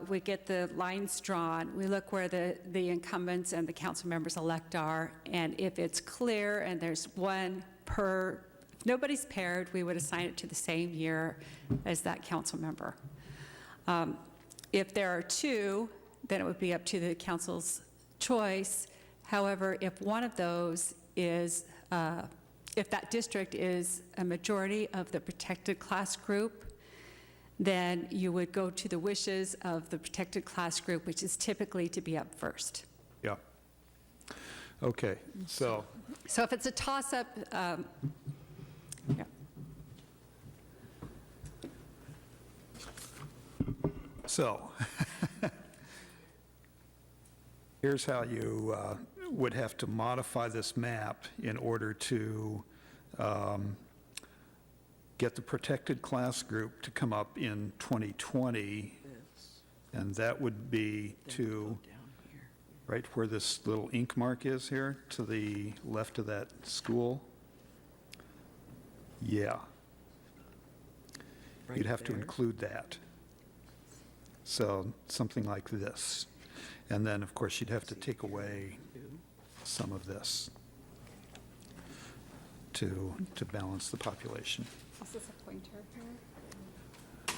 we get the lines drawn, we look where the incumbents and the council members elect are, and if it's clear and there's one per, if nobody's paired, we would assign it to the same year as that council member. If there are 2, then it would be up to the council's choice. However, if one of those is, if that district is a majority of the protected class group, then you would go to the wishes of the protected class group, which is typically to be up first. Yeah. Okay, so, So if it's a toss-up, yeah. so, here's how you would have to modify this map in order to get the protected class group to come up in 2020, and that would be to, right where this little ink mark is here, to the left of that school. Yeah. You'd have to include that. So something like this. And then, of course, you'd have to take away some of this to balance the population. Is this a pointer here?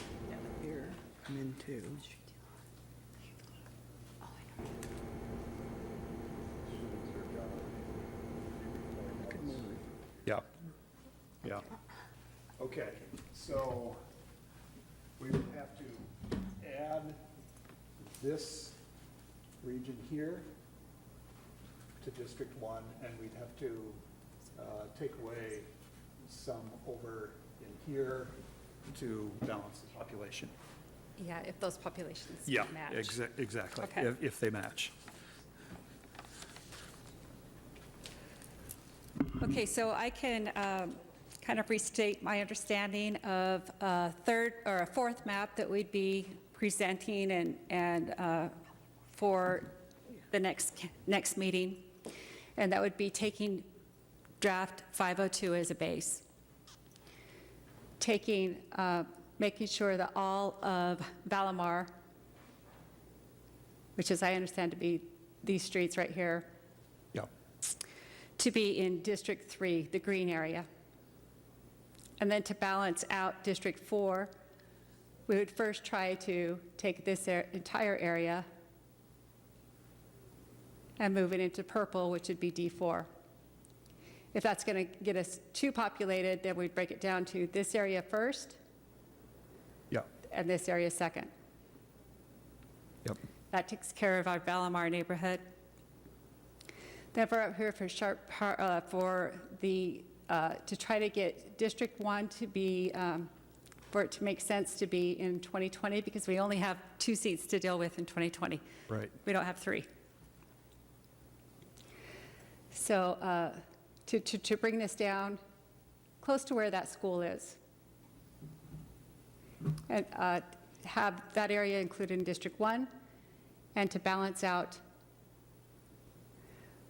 Here, I'm in 2. Yeah, yeah. Okay, so we would have to add this region here to District 1, and we'd have to take away some over in here to balance the population. Yeah, if those populations Yeah, match. exactly, Okay. if they match. Okay, so I can kind of restate my understanding of a third or a fourth map that we'd be presenting and for the next meeting. And that would be taking draft 502 as a base. Making sure that all of Valamar, which as I understand to be these streets right here, to be in District 3, the green area. And then to balance out District 4, we would first try to take this entire area and move it into purple, which would be D4. If that's going to get us too populated, then we'd break it down to this area first, and this area second. That takes care of our Valamar neighborhood. Then we're up here for to try to get District 1 to be, for it to make sense to be in 2020, because we only have 2 seats to deal with in 2020. Right. We don't have 3. So to bring this down close to where that school is, and have that area included in District 1, and to balance out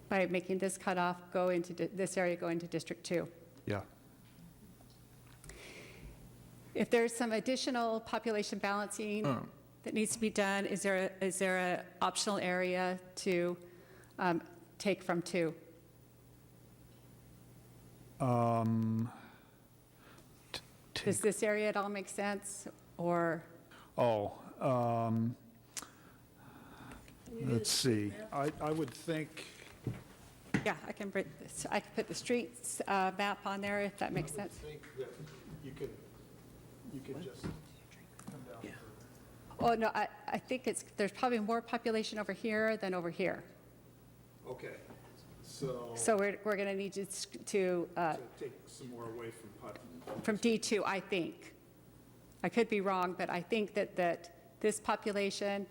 by making this cutoff go into this area go into District 2. Yeah. If there's some additional population balancing that needs to be done, is there an optional area to take from 2? Does this area at all make sense, or? Let's see. I would think, Yeah, I can put the streets map on there if that makes sense. think that you could just come down. Oh, no, I think there's probably more population over here than over here. Okay, so So we're going to need to take some more away from D2, I think. I could be wrong, but I think that this population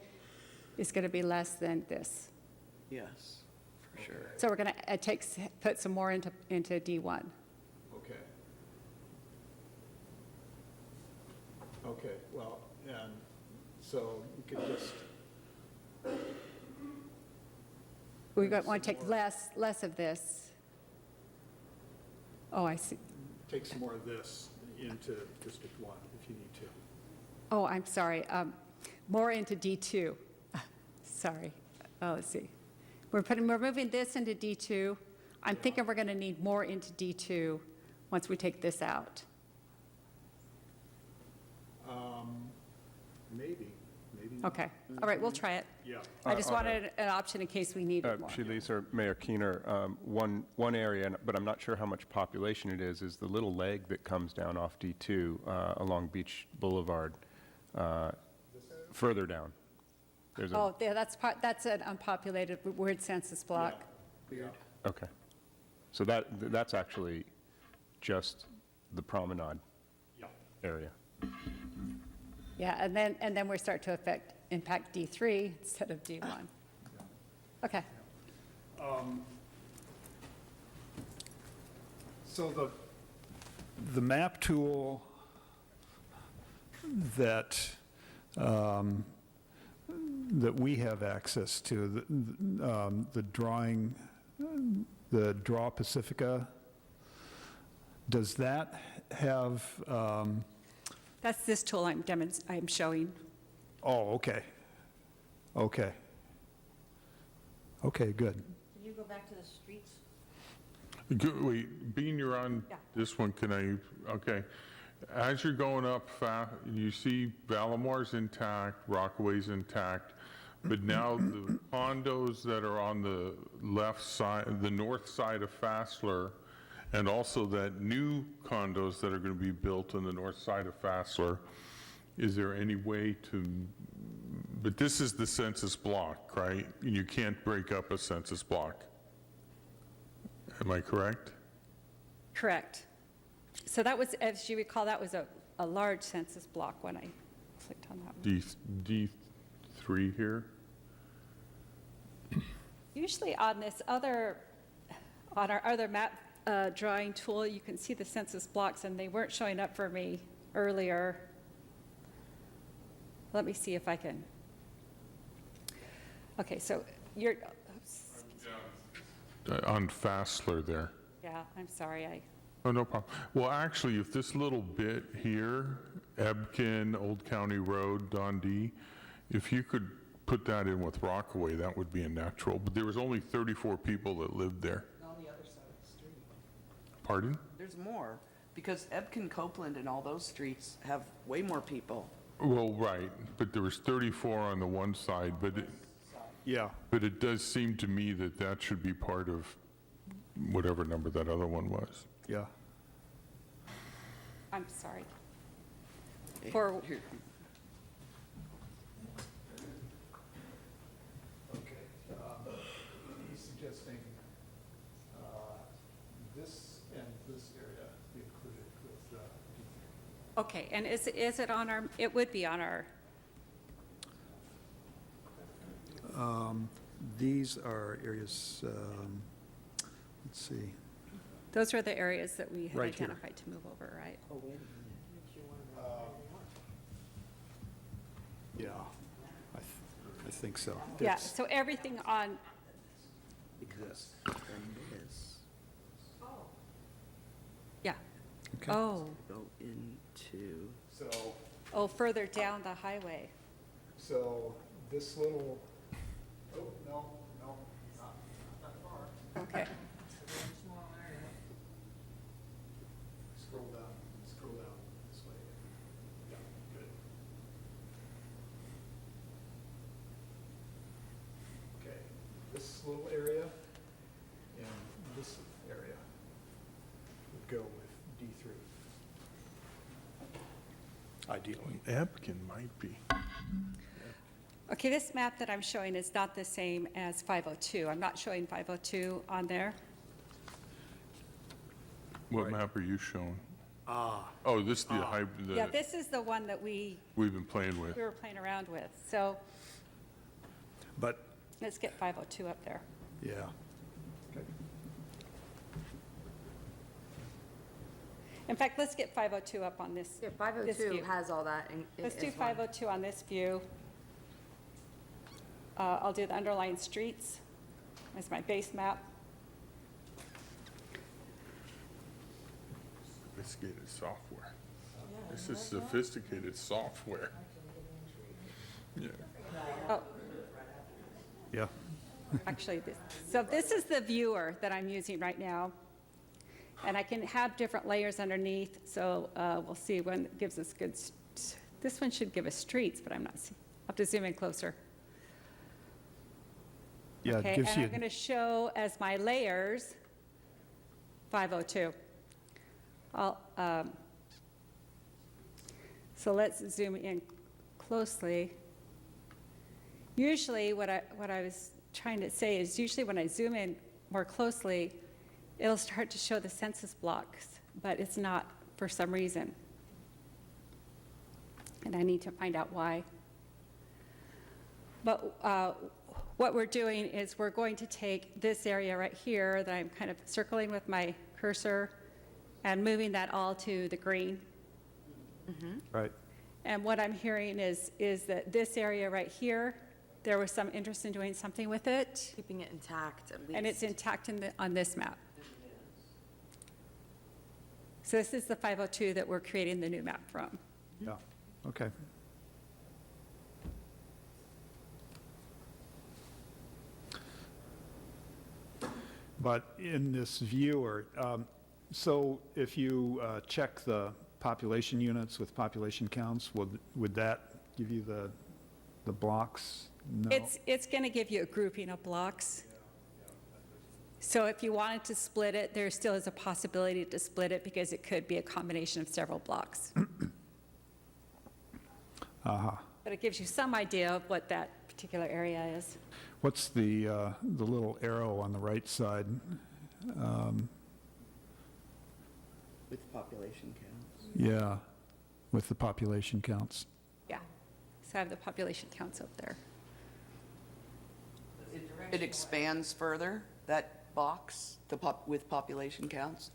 is going to be less than this. Yes, for sure. So we're going to put some more into D1. Okay. Okay, well, and so you could just, We want to take less of this. Oh, I see. take some more of this into District 1 if you need to. Oh, I'm sorry. More into D2. Sorry. Oh, let's see. We're moving this into D2. I'm thinking we're going to need more into D2 once we take this out. Maybe. Okay. All right, we'll try it. Yeah. I just wanted an option in case we needed more. Shalice or Mayor Keener, one area, but I'm not sure how much population it is the little leg that comes down off D2 along Beach Boulevard, further down. There's Oh, yeah, that's an unpopulated word census block. Okay. So that's actually just the promenade area. Yeah, and then we start to impact D3 instead of D1. Okay. So the map tool that we have access to, the Draw Pacifica, does that have? That's this tool I'm showing. Oh, okay. Okay, good. Can you go back to the streets? Wait, Bean, you're on this one, okay. As you're going up, you see Valamar's intact, Rockaway's intact, but now the condos that are on the left side, the north side of Fassler, and also that new condos that are going to be built on the north side of Fassler, is there any way to, but this is the census block, right? You can't break up a census block. Am I correct? Correct. So that was, as you recall, that was a large census block when I clicked on that one. D3 here? Usually on our other map drawing tool, you can see the census blocks, and they weren't showing up for me earlier. Let me see if I can. Okay, so you're, On Fassler there. yeah, I'm sorry, Oh, no problem. Well, actually, if this little bit here, Ebkin, Old County Road, Dundee, if you could put that in with Rockaway, that would be a natural. But there was only 34 people that lived there. On the other side of the street. Pardon? There's more, because Ebkin, Copeland, and all those streets have way more people. Well, right, but there was 34 on the one side, but it does seem to me that that should be part of whatever number that other one was. Yeah. I'm sorry. For, Okay. He's suggesting this and this area be included with okay, and is it on our, it would be on our, these are areas, let's see. those are the areas that we had Right here. identified to move over, right? Yeah, I think so. Yeah, It's so everything on, Because then this yeah. Okay. Oh, go into, oh, further down the highway. So this little, oh, no, not that far. Okay. Scroll down this way. Yeah, good. Okay, this little area and this area would go with D3. Ideally. Ebkin might be. Okay, this map that I'm showing is not the same as 502. I'm not showing 502 on there. What map are you showing? Oh, this is the hybrid Yeah, that this is the one that we we've been playing with. were playing around with. So But, let's get 502 up there. yeah. Okay. In fact, let's get 502 up on this. Yeah, this 502 view. has all that in. Let's do as one. 502 on this view. I'll do the underlying streets as my base map. Sophisticated software. This is sophisticated software. Yeah. Oh, Yeah. actually, so this is the viewer that I'm using right now. And I can have different layers underneath, so we'll see when it gives us good, this one should give us streets, but I'm not seeing. I'll have to zoom in closer. Yeah, Okay, it gives and you, I'm going to show as my layers 502. So let's zoom in closely. Usually, what I was trying to say is usually when I zoom in more closely, it'll start to show the census blocks, but it's not for some reason. And I need to find out why. But what we're doing is we're going to take this area right here that I'm kind of circling with my cursor and moving that all to the green. right. And what I'm hearing is that this area right here, there was some interest in doing something with it, Keeping it intact at least. and it's intact on this map. So this is the 502 that we're creating the new map from. Yeah, okay. But in this viewer, so if you check the population units with population counts, would that give you the blocks? No? It's going to give you a grouping of blocks. So if you wanted to split it, there still is a possibility to split it because it could be a combination of several blocks. But it gives you some idea of what that particular area is. What's the little arrow on the right side? with population counts. Yeah, with the population counts. Yeah. So I have the population counts up there. It expands further, that box with population counts?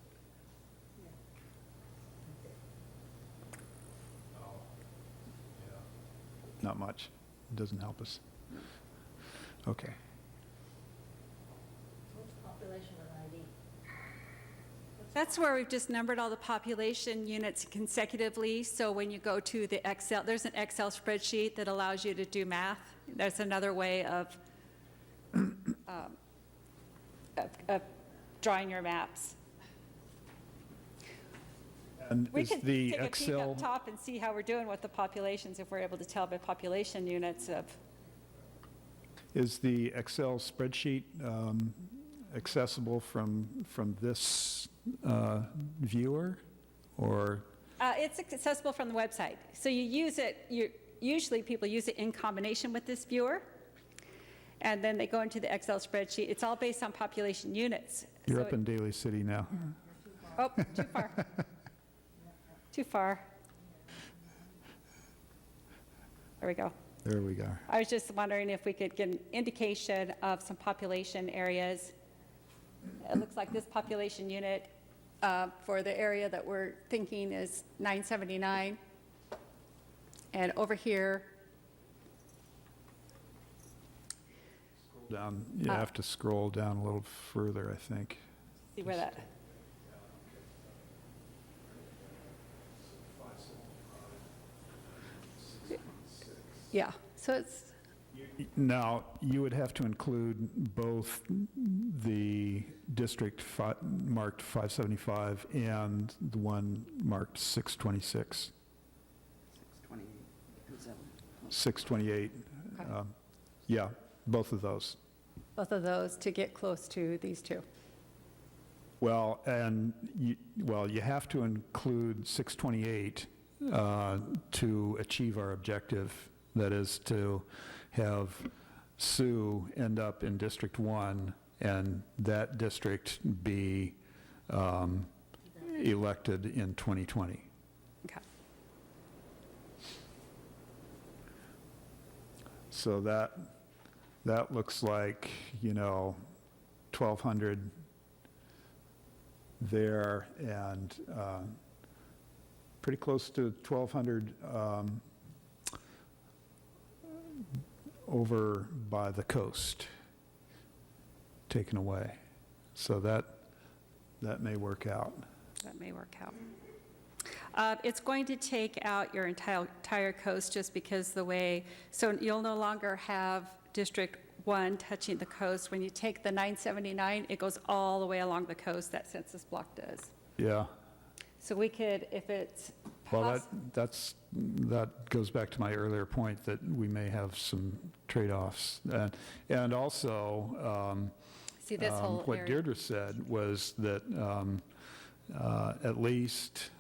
Not much. It doesn't help us. Okay. That's where we've just numbered all the population units consecutively, so when you go to the Excel, there's an Excel spreadsheet that allows you to do math. That's another way of drawing your maps. And We is can the take a peek Excel, up top and see how we're doing with the populations, if we're able to tell by population units of, is the Excel spreadsheet accessible from this viewer, or? it's accessible from the website. So you use it, usually people use it in combination with this viewer, and then they go into the Excel spreadsheet. It's all based on population units. You're So up in Daly City now. Oh, too far. Too far. There we go. There we go. I was just wondering if we could get an indication of some population areas. It looks like this population unit for the area that we're thinking is 979. And over here, Down, you have to scroll down a little further, I think. see where that, yeah, so it's, Now, you would have to include both the district marked 575 and the one marked 626, 628. Okay. Yeah, both of those. both of those to get close to these two. Well, and you have to include 628 to achieve our objective. That is to have Sioux end up in District 1 and that district be elected in 2020. Okay. So that looks like, 1,200 there and pretty close to 1,200 over by the coast taken away. So that may work out. That may work out. It's going to take out your entire coast just because the way, so you'll no longer have District 1 touching the coast. When you take the 979, it goes all the way along the coast, that census block does. Yeah. So we could, if it's Well, that goes back to my earlier point that we may have some trade-offs. And also, see this whole what area. Deirdre said was that at least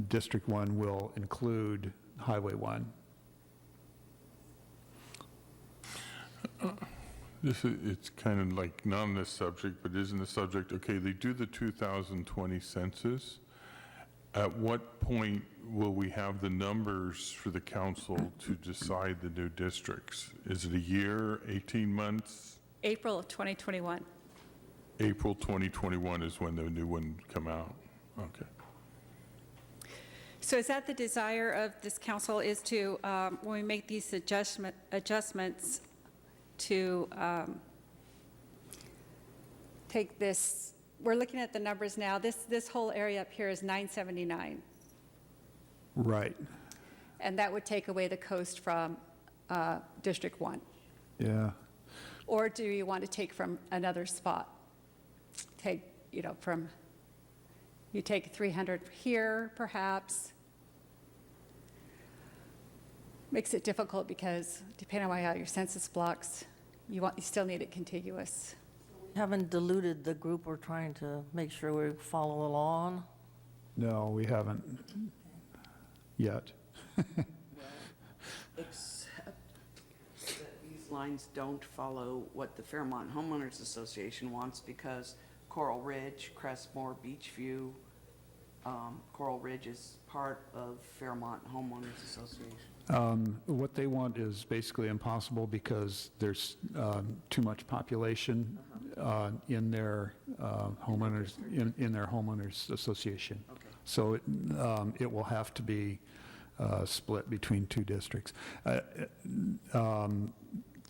District 1 will include Highway 1. It's kind of like not on this subject, but isn't the subject, okay, they do the 2020 census. At what point will we have the numbers for the council to decide the new districts? Is it a year, 18 months? April of 2021. April 2021 is when the new one come out. Okay. So is that the desire of this council, is to, when we make these adjustments, to take this, we're looking at the numbers now, this whole area up here is 979, Right. and that would take away the coast from District 1. Yeah. Or do you want to take from another spot? Take, from, you take 300 here, perhaps. Makes it difficult because depending on how your census blocks, you still need it contiguous. We haven't diluted the group we're trying to make sure we follow along. No, we haven't yet. Except that these lines don't follow what the Fairmont Homeowners Association wants, because Coral Ridge, Crestmore, Beachview, Coral Ridge is part of Fairmont Homeowners Association. What they want is basically impossible because there's too much population in their homeowners, in their homeowners association. So it will have to be split between two districts.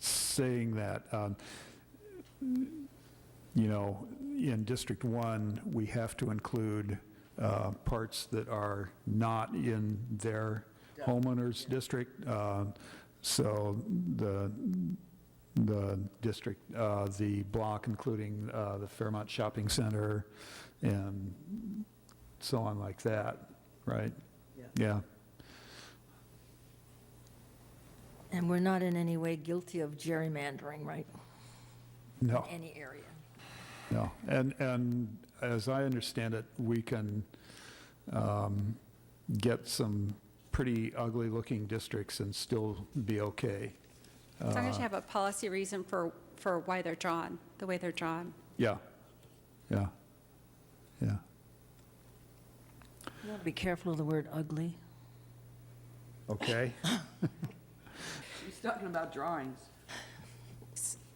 Saying that, in District 1, we have to include parts that are not in their homeowners district. So the district, the block including the Fairmont Shopping Center and so on like that, right? Yeah. And we're not in any way guilty of gerrymandering, right? No. In any area. No, and as I understand it, we can get some pretty ugly-looking districts and still be okay. As long as you have a policy reason for why they're drawn, the way they're drawn. Yeah, yeah, yeah. You want to be careful of the word ugly. Okay. He's talking about drawings.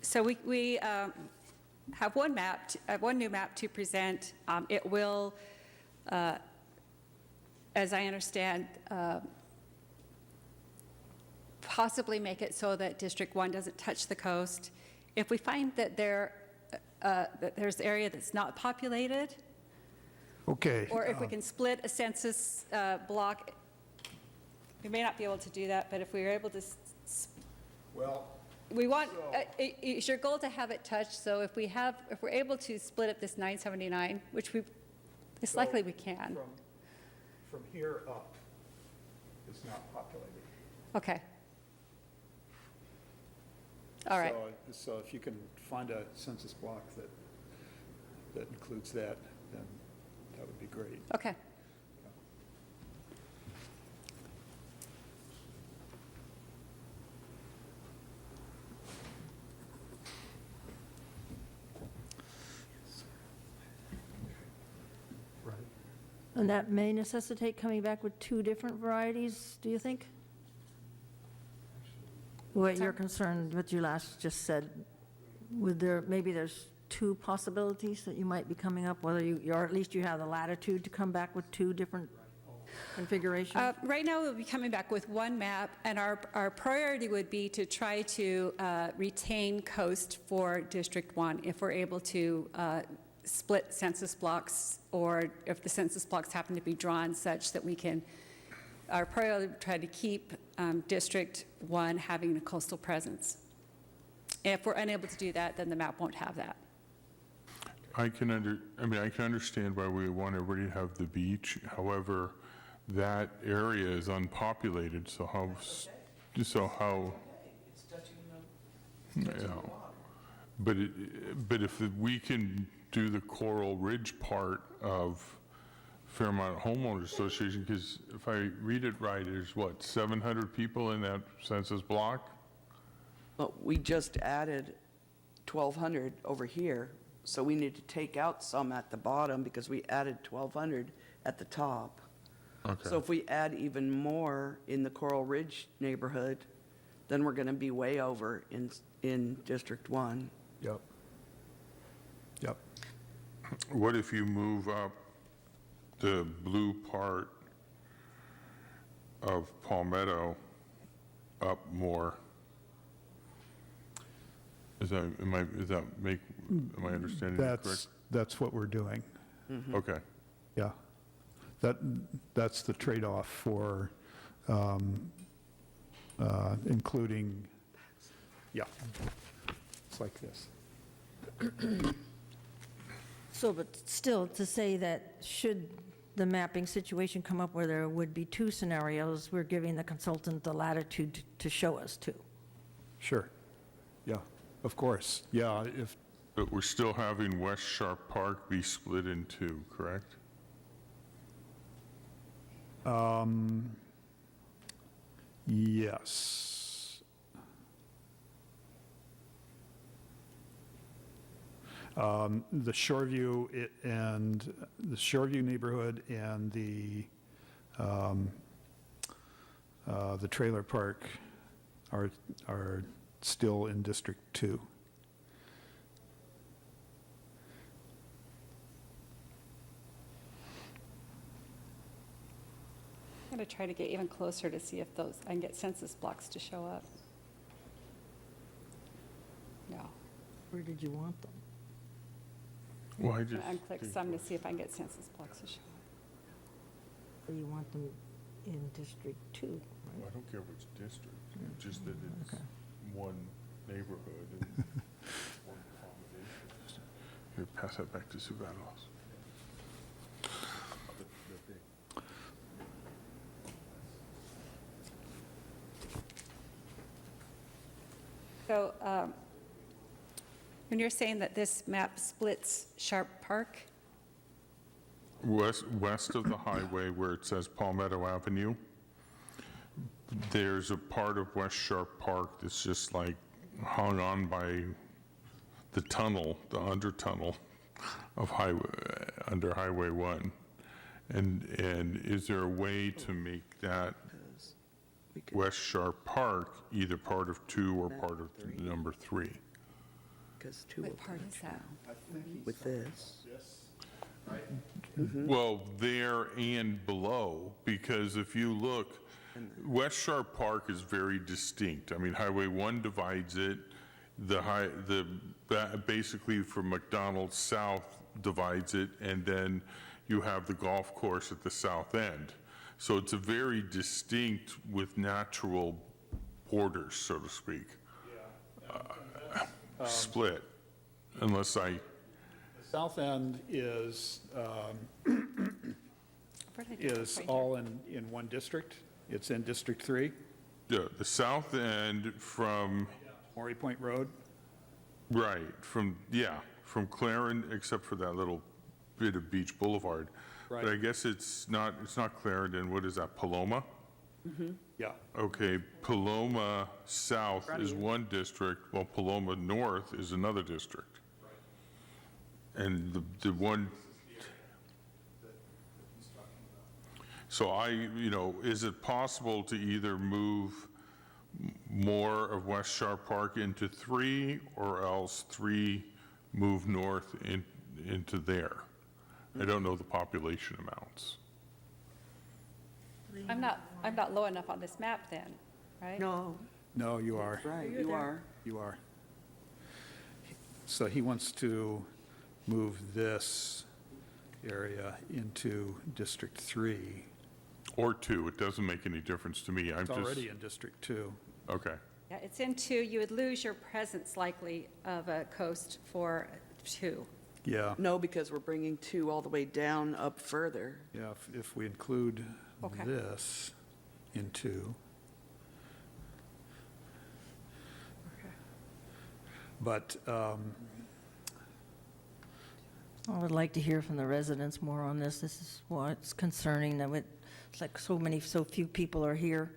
So we have one map, one new map to present. It will, as I understand, possibly make it so that District 1 doesn't touch the coast. If we find that there's area that's not populated, Okay. or if we can split a census block, we may not be able to do that, but if we are able to, Well, we want, it's your goal to have it touched, so if we're able to split up this 979, which it's likely we can. from here up, it's not populated. Okay. All right. So if you can find a census block that includes that, then that would be great. Okay. Right. And that may necessitate coming back with two different varieties, do you think? What you're concerned, what you last just said, maybe there's two possibilities that you might be coming up, whether or at least you have the latitude to come back with two different configurations? Right now, we'll be coming back with one map, and our priority would be to try to retain coast for District 1 if we're able to split census blocks, or if the census blocks happen to be drawn such that we can, our priority would try to keep District 1 having a coastal presence. If we're unable to do that, then the map won't have that. I can understand why we want everybody to have the beach. However, that area is unpopulated, so how, yeah. But if we can do the Coral Ridge part of Fairmont Homeowners Association, because if I read it right, there's what, 700 people in that census block? Well, we just added 1,200 over here, so we need to take out some at the bottom because we added 1,200 at the top. Okay. So if we add even more in the Coral Ridge neighborhood, then we're going to be way over in District 1. Yep. Yep. What if you move up the blue part of Palmetto up more? Am I understanding that correct? That's what we're doing. Okay. Yeah. That's the trade-off for including, yeah, it's like this. So, but still, to say that should the mapping situation come up where there would be two scenarios, we're giving the consultant the latitude to show us two. Sure. Yeah, of course. Yeah, But we're still having West Sharp Park be split in two, correct? Yes. The Shoreview and the Shoreview neighborhood and the trailer park are still in District 2. to try to get even closer to see if I can get census blocks to show up. No. Where did you want them? Well, I just. Unclick some to see if I can get census blocks to show up. Or you want them in District 2, right? I don't care which district, just that it's one neighborhood and one accommodation. Here, pass that back to Sue Vados. So when you're saying that this map splits Sharp Park, West of the highway where it says Palmetto Avenue, there's a part of West Sharp Park that's just like hung on by the tunnel, the under tunnel of under Highway 1. And is there a way to make that West Sharp Park either part of 2 or part of number 3? Because 2 what part is that? with this. Well, there and below, because if you look, West Sharp Park is very distinct. I mean, Highway 1 divides it, basically from McDonald's south divides it, and then you have the golf course at the south end. So it's a very distinct with natural borders, so to speak. Split, unless I... The south end is, Where did I do that right all in one district. It's in District 3, Yeah, the south end from, Maury Point Road. right, from Clarendon, except for that little bit of Beach Boulevard. But Right. I guess it's not Clarendon, what is that, Paloma? Yeah. Okay, Paloma South is one district, while Paloma North is another district. And the one, so is it possible to either move more of West Sharp Park into 3, or else 3 move north into there? I don't know the population amounts. I'm not low enough on this map then, right? No, No, you are. right, you are. You are. So he wants to move this area into District 3. Or 2, it doesn't make any difference to me. I'm It's just, already in District 2. okay. Yeah, it's in 2. You would lose your presence likely of a coast for 2. Yeah, No, because we're bringing 2 all the way down up further. yeah, if we include Okay. this in 2. But, I would like to hear from the residents more on this. This is what's concerning, that it's like so few people are here.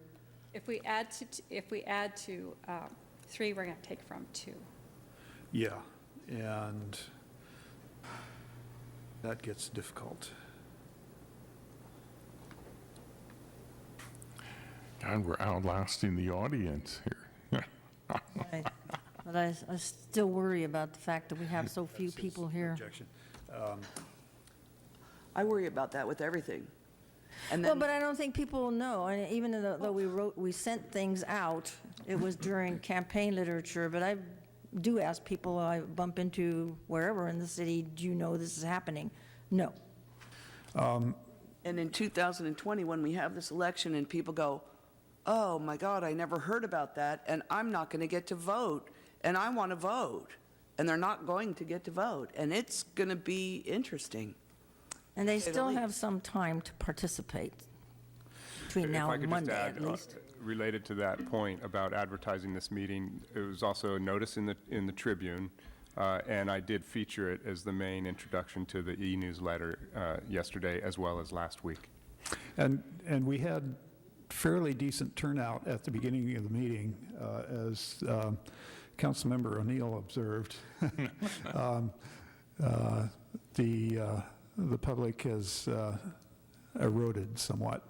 If we add to 3, we're going to take from 2. yeah, and that gets difficult. God, we're outlasting the audience here. But I still worry about the fact that we have so few people here. Objection. I worry about that with everything. And Well, then, but I don't think people know, and even though we sent things out, it was during campaign literature, but I do ask people I bump into wherever in the city, do you know this is happening? No. and in 2020, when we have this election and people go, oh my God, I never heard about that, and I'm not going to get to vote, and I want to vote, and they're not going to get to vote, and it's going to be interesting. And they Say the still have least. some time to participate between now and If I Monday, could at just add, least. related to that point about advertising this meeting, it was also a notice in the Tribune, and I did feature it as the main introduction to the e-newsletter yesterday as well as last week. And we had fairly decent turnout at the beginning of the meeting, as Councilmember O'Neill observed. The public has eroded somewhat.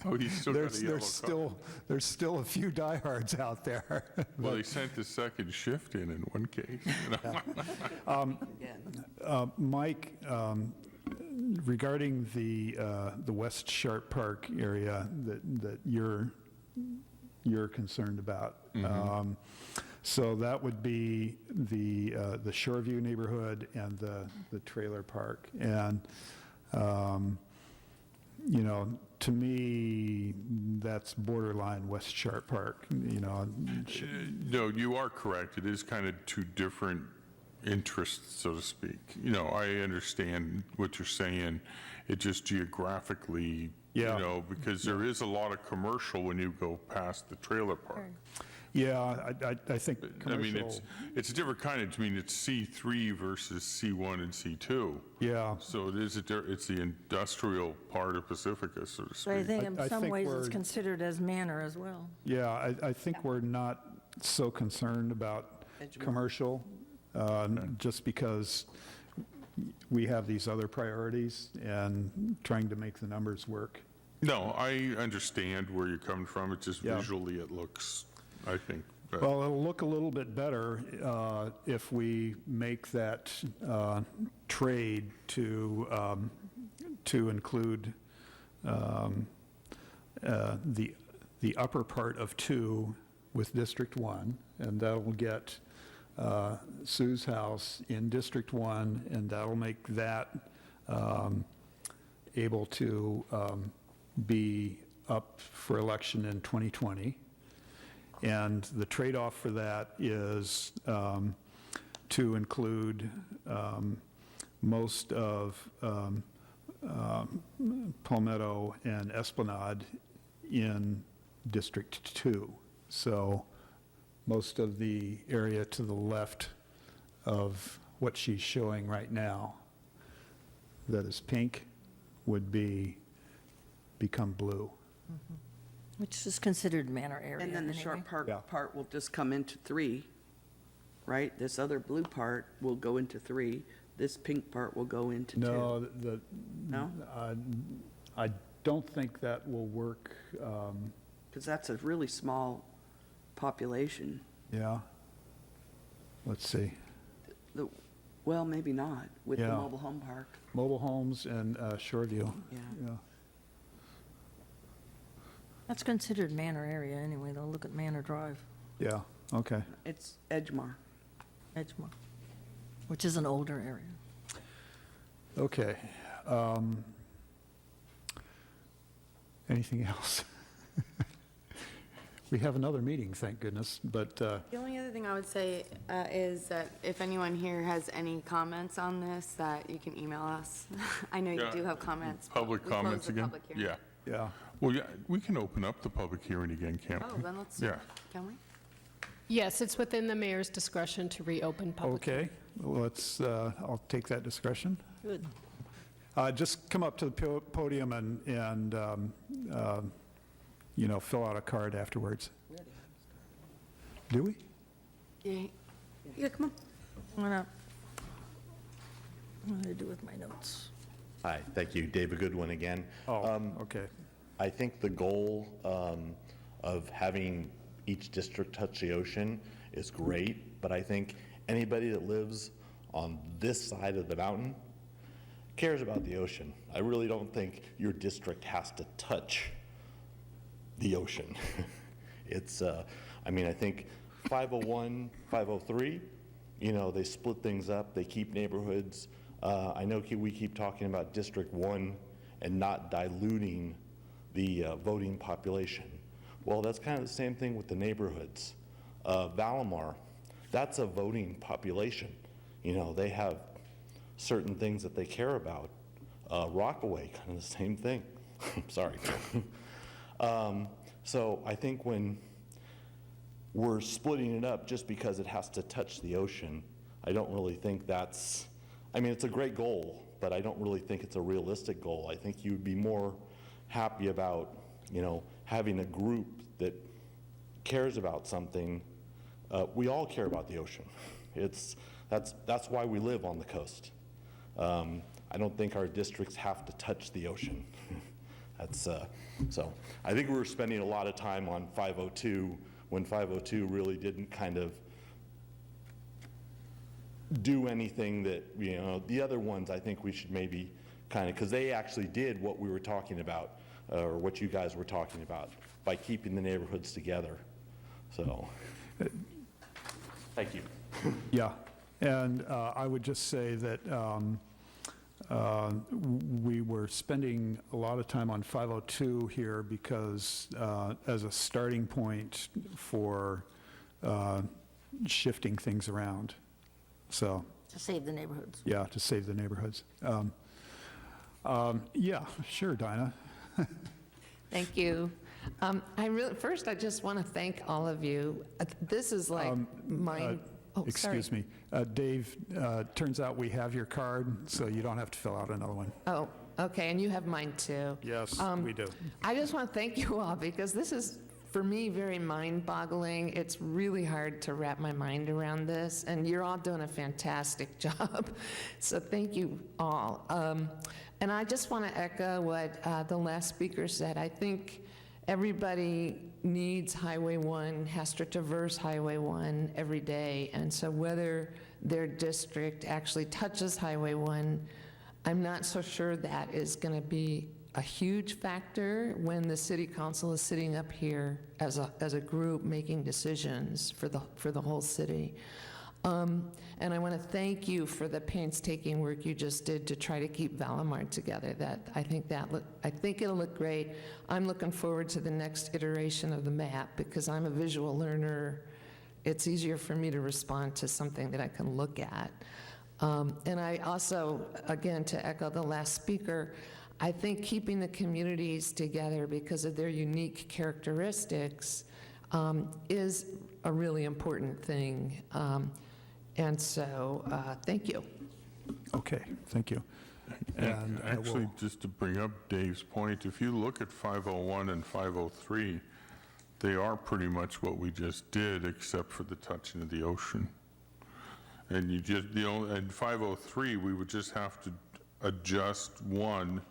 Oh, he's still got a yellow card. There's still a few diehards out there. Well, they sent the second shift in one case. Again. Mike, regarding the West Sharp Park area that you're concerned about. So that would be the Shoreview neighborhood and the trailer park. And, you know, to me, that's borderline West Sharp Park, you know. No, you are correct. It is kind of two different interests, so to speak. You know, I understand what you're saying. It just geographically, Yeah. you know, because there is a lot of commercial when you go past the trailer park. Yeah, I think I mean, commercial, it's a different kind of, I mean, it's C3 versus C1 and C2. yeah. So it is, it's the industrial part of Pacifica, so to So I speak. think in I some think ways it's we're- considered as manor as well. Yeah, I think we're not so concerned about commercial, just because we have these other priorities and trying to make the numbers work. No, I understand where you're coming from. It's just Yeah. visually it looks, I think. Well, it'll look a little bit better if we make that trade to include the upper part of 2 with District 1, and that'll get Sue's house in District 1, and that'll make that able to be up for election in 2020. And the trade-off for that is to include most of Palmetto and Esplanade in District 2. So most of the area to the left of what she's showing right now that is pink would become blue. Which is considered manor area And then the anyway. Sharp Park Yeah. part will just come into 3, right? This other blue part will go into 3. This pink part will go into 2. No, No? I don't think that will work. Because that's a really small population. Yeah. Let's see. Well, maybe not, with the Yeah. mobile home park. Mobile homes and Shoreview. Yeah. Yeah. That's considered manor area anyway, though. Look at Manor Drive, Yeah, okay. It's Edgemar. Edgemore, which is an older area. Okay. Anything else? We have another meeting, thank goodness, but The only other thing I would say is that if anyone here has any comments on this, that you can email us. I know you Yeah. do have comments. but Public we closed comments the again? public hearing. Yeah. yeah. Well, yeah, we can open up the public hearing again, can't Oh, we? then let's, Yeah. can we? Yes, it's within the mayor's discretion to reopen public. Okay, well, I'll take that discussion. Good. Just come up to the podium and you know, fill out a card afterwards. Do we? Yeah, yeah, come on. Why not? What do I do with my notes? Hi, thank you. David Goodwin again. Oh, okay. I think the goal of having each district touch the ocean is great, but I think anybody that lives on this side of the mountain cares about the ocean. I really don't think your district has to touch the ocean. It's, I mean, I think 501, 503, you know, they split things up, they keep neighborhoods. I know we keep talking about District 1 and not diluting the voting population. Well, that's kind of the same thing with the neighborhoods. Valamar, that's a voting population. You know, they have certain things that they care about. Rockaway, kind of the same thing. Sorry. So I think when we're splitting it up just because it has to touch the ocean, I don't really think that's, I mean, it's a great goal, but I don't really think it's a realistic goal. I think you'd be more happy about, you know, having a group that cares about something. We all care about the ocean. That's why we live on the coast. I don't think our districts have to touch the ocean. So I think we were spending a lot of time on 502 when 502 really didn't kind of do anything that, you know, the other ones I think we should maybe kind of, because they actually did what we were talking about, or what you guys were talking about, by keeping the neighborhoods together. So, thank you. Yeah, and I would just say that we were spending a lot of time on 502 here because as a starting point for shifting things around. So, To save the neighborhoods. yeah, to save the neighborhoods. Yeah, sure, Dinah. Thank you. First, I just want to thank all of you. This is like my, Excuse me. Dave, turns out we have your card, so you don't have to fill out another one. Oh, okay, and you have mine too. Yes, we do. I just want to thank you all because this is, for me, very mind-boggling. It's really hard to wrap my mind around this, and you're all doing a fantastic job. So thank you all. And I just want to echo what the last speaker said. I think everybody needs Highway 1, has to traverse Highway 1 every day. And so whether their district actually touches Highway 1, I'm not so sure that is going to be a huge factor when the city council is sitting up here as a group making decisions for the whole city. And I want to thank you for the painstaking work you just did to try to keep Valamar together. I think it'll look great. I'm looking forward to the next iteration of the map because I'm a visual learner. It's easier for me to respond to something that I can look at. And I also, again, to echo the last speaker, I think keeping the communities together because of their unique characteristics is a really important thing. And so, thank you. Okay, thank you. And actually, just to bring up Dave's point, if you look at 501 and 503, they are pretty much what we just did, except for the touching of the ocean. And you just, in 503, we would just have to adjust one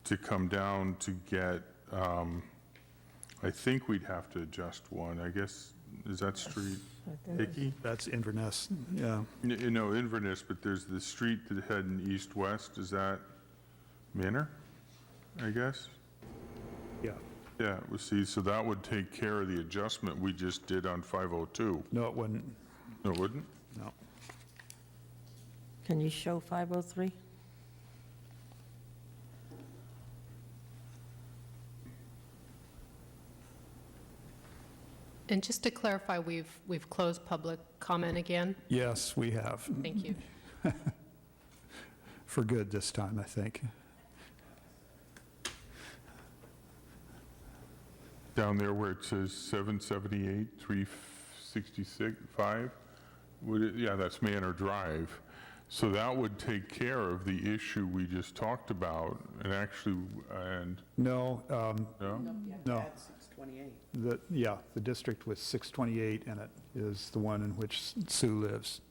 to come down to get, I think we'd have to adjust one, I guess, is that street Hickey? That's Inverness, yeah. No, Inverness, but there's the street that heading east-west, is that Manor, I guess? Yeah. Yeah, well, see, so that would take care of the adjustment we just did on 502. No, it wouldn't. No, it wouldn't? No. Can you show 503? And just to clarify, we've closed public comment again? Yes, we have. Thank you. For good this time, I think. Down there where it says 778, 365, yeah, that's Manor Drive. So that would take care of the issue we just talked about, and actually, No, no? no. Add 628. The district with 628 in it is the one in which Sue lives.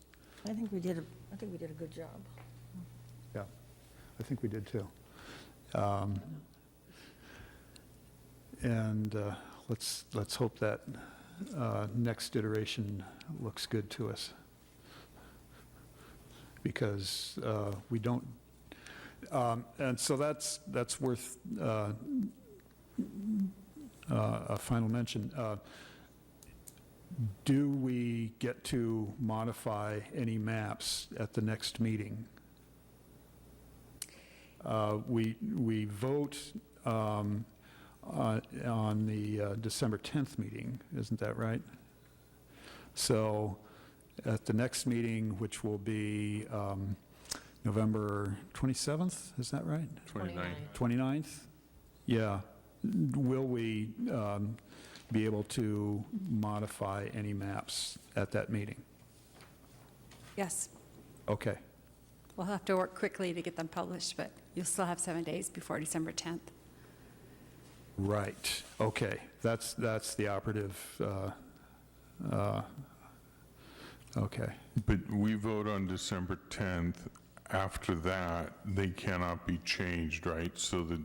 I think we did a good job. Yeah, I think we did too. And let's hope that next iteration looks good to us. Because we don't, and so that's worth a final mention. Do we get to modify any maps at the next meeting? We vote on the December 10th meeting, isn't that right? So at the next meeting, which will be November 27th, is that right? 29th? Yeah. Will we be able to modify any maps at that meeting? Yes. Okay. We'll have to work quickly to get them published, but you'll still have 7 days before December 10th. Right. Okay. That's the operative. Okay. But we vote on December 10th. After that, they cannot be changed, right? So the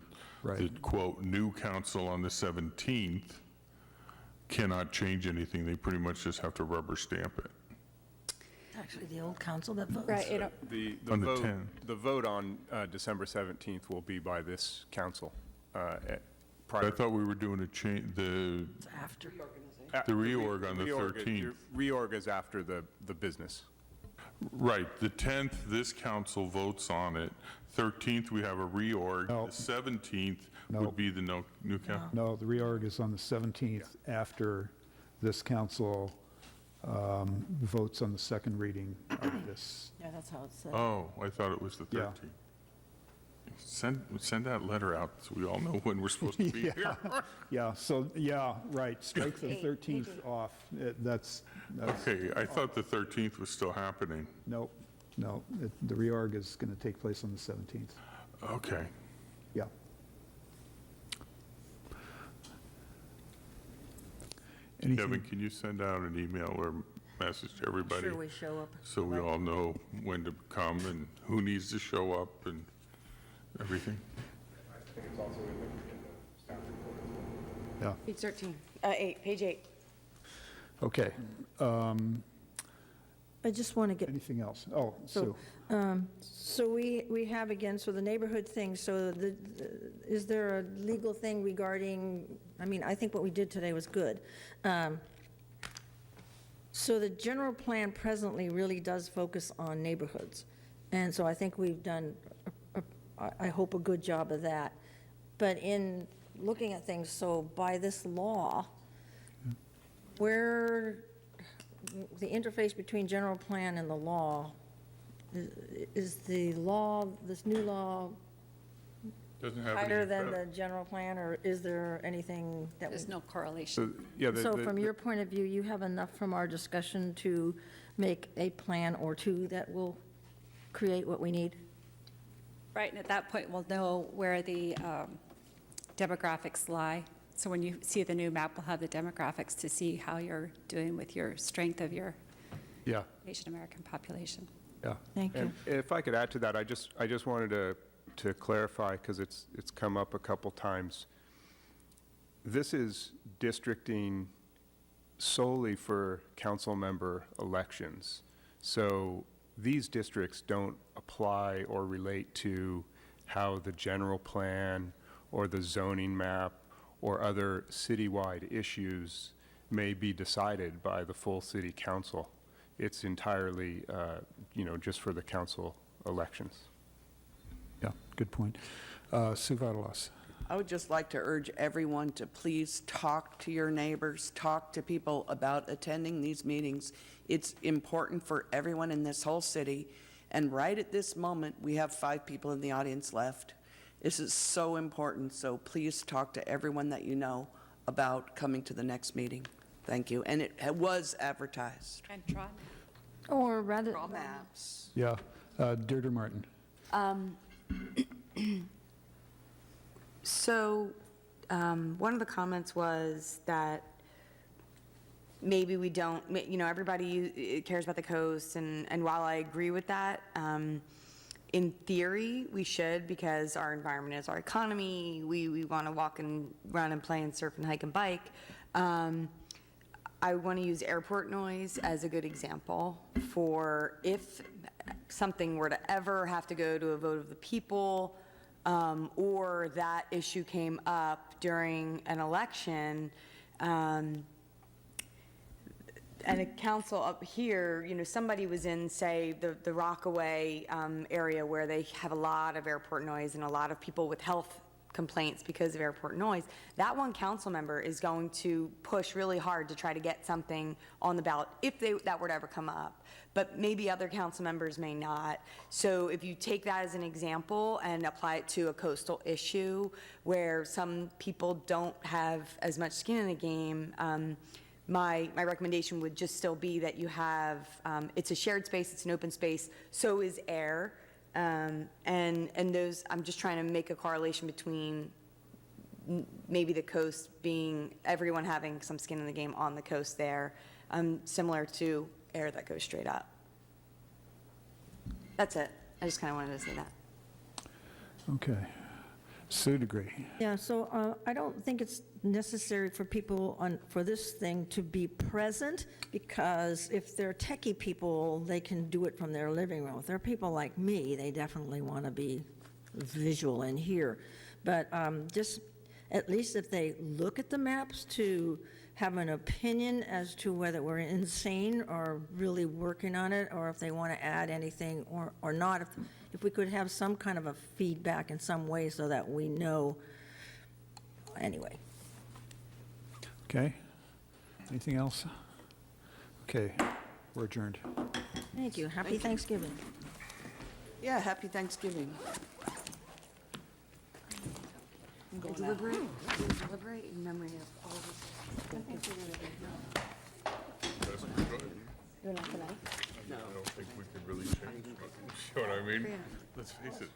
quote, new council on the 17th cannot change anything. They pretty much just have to rubber stamp it. Actually, the old council that votes. Right, On the 10th. The vote on December 17th will be by this council. I Prior thought we were doing a change, the After. the reorg on the Reorg- 13th. Reorg is after the business. Right, the 10th, this council votes on it. 13th, we have a reorg. No. The 17th No. would be the new council. No, the reorg is on the 17th after this council votes on the second reading of this. Yeah, that's how it's said. Oh, I thought it was the Yeah. 13th. Send that letter out so we all know when we're supposed to be here. Yeah, so, yeah, right, strike the 13th off. That's, Okay, I thought the 13th was still happening. no, the reorg is going to take place on the 17th. Okay. Yeah. Kevin, Anything, can you send out an email or message to everybody? Sure, we show up. So we all know when to come and who needs to show up and everything? yeah, Page 13, 8, page 8. okay. I just want to get, Anything else? Oh, Sue. so we have again, so the neighborhood thing, so is there a legal thing regarding, I mean, I think what we did today was good. So the general plan presently really does focus on neighborhoods. And so I think we've done, I hope, a good job of that. But in looking at things, so by this law, where the interface between general plan and the law, is the law, this new law, Doesn't have tighter any than effect. the general plan, or is there anything that there's we? no correlation. So, yeah, So from your point of view, you have enough from our discussion to make a plan or two that will create what we need? Right, and at that point, we'll know where the demographics lie. So when you see the new map, we'll have the demographics to see how you're doing with your strength of your Yeah, Asian American population. yeah. Thank you. And if I could add to that, I just wanted to clarify, because it's come up a couple times. This is districting solely for council member elections. So these districts don't apply or relate to how the general plan or the zoning map or other citywide issues may be decided by the full city council. It's entirely, just for the council elections. Yeah, good point. Sue Vadalos. I would just like to urge everyone to please talk to your neighbors, talk to people about attending these meetings. It's important for everyone in this whole city. And right at this moment, we have 5 people in the audience left. This is so important, so please talk to everyone that you know about coming to the next meeting. Thank you. And it was advertised. And try. Or rather, Draw maps. Yeah, Deirdre Martin. So, one of the comments was that maybe we don't, everybody cares about the coast, and while I agree with that, in theory, we should, because our environment is our economy, we want to walk and run and play and surf and hike and bike. I want to use airport noise as a good example for if something were to ever have to go to a vote of the people, or that issue came up during an election, and a council up here, somebody was in, say, the Rockaway area where they have a lot of airport noise and a lot of people with health complaints because of airport noise. That one council member is going to push really hard to try to get something on the ballot if that were to ever come up. But maybe other council members may not. So if you take that as an example and apply it to a coastal issue where some people don't have as much skin in the game, my recommendation would just still be that you have, it's a shared space, it's an open space, so is air. And those, I'm just trying to make a correlation between maybe the coast being, everyone having some skin in the game on the coast there, similar to air that goes straight up. That's it. I just kind of wanted to say that. Okay. Sue Degree. Yeah, so I don't think it's necessary for people for this thing to be present, because if they're techie people, they can do it from their living room. If they're people like me, they definitely want to be visual and hear. But just, at least if they look at the maps, to have an opinion as to whether we're insane or really working on it, or if they want to add anything or not. If we could have some kind of a feedback in some way so that we know, anyway. Okay. Anything else? Okay, we're adjourned. Thank you. Happy Thanksgiving. Yeah, happy Thanksgiving. Deliberate in memory of all this. I don't think we can really change much. You know what I mean? Let's face it.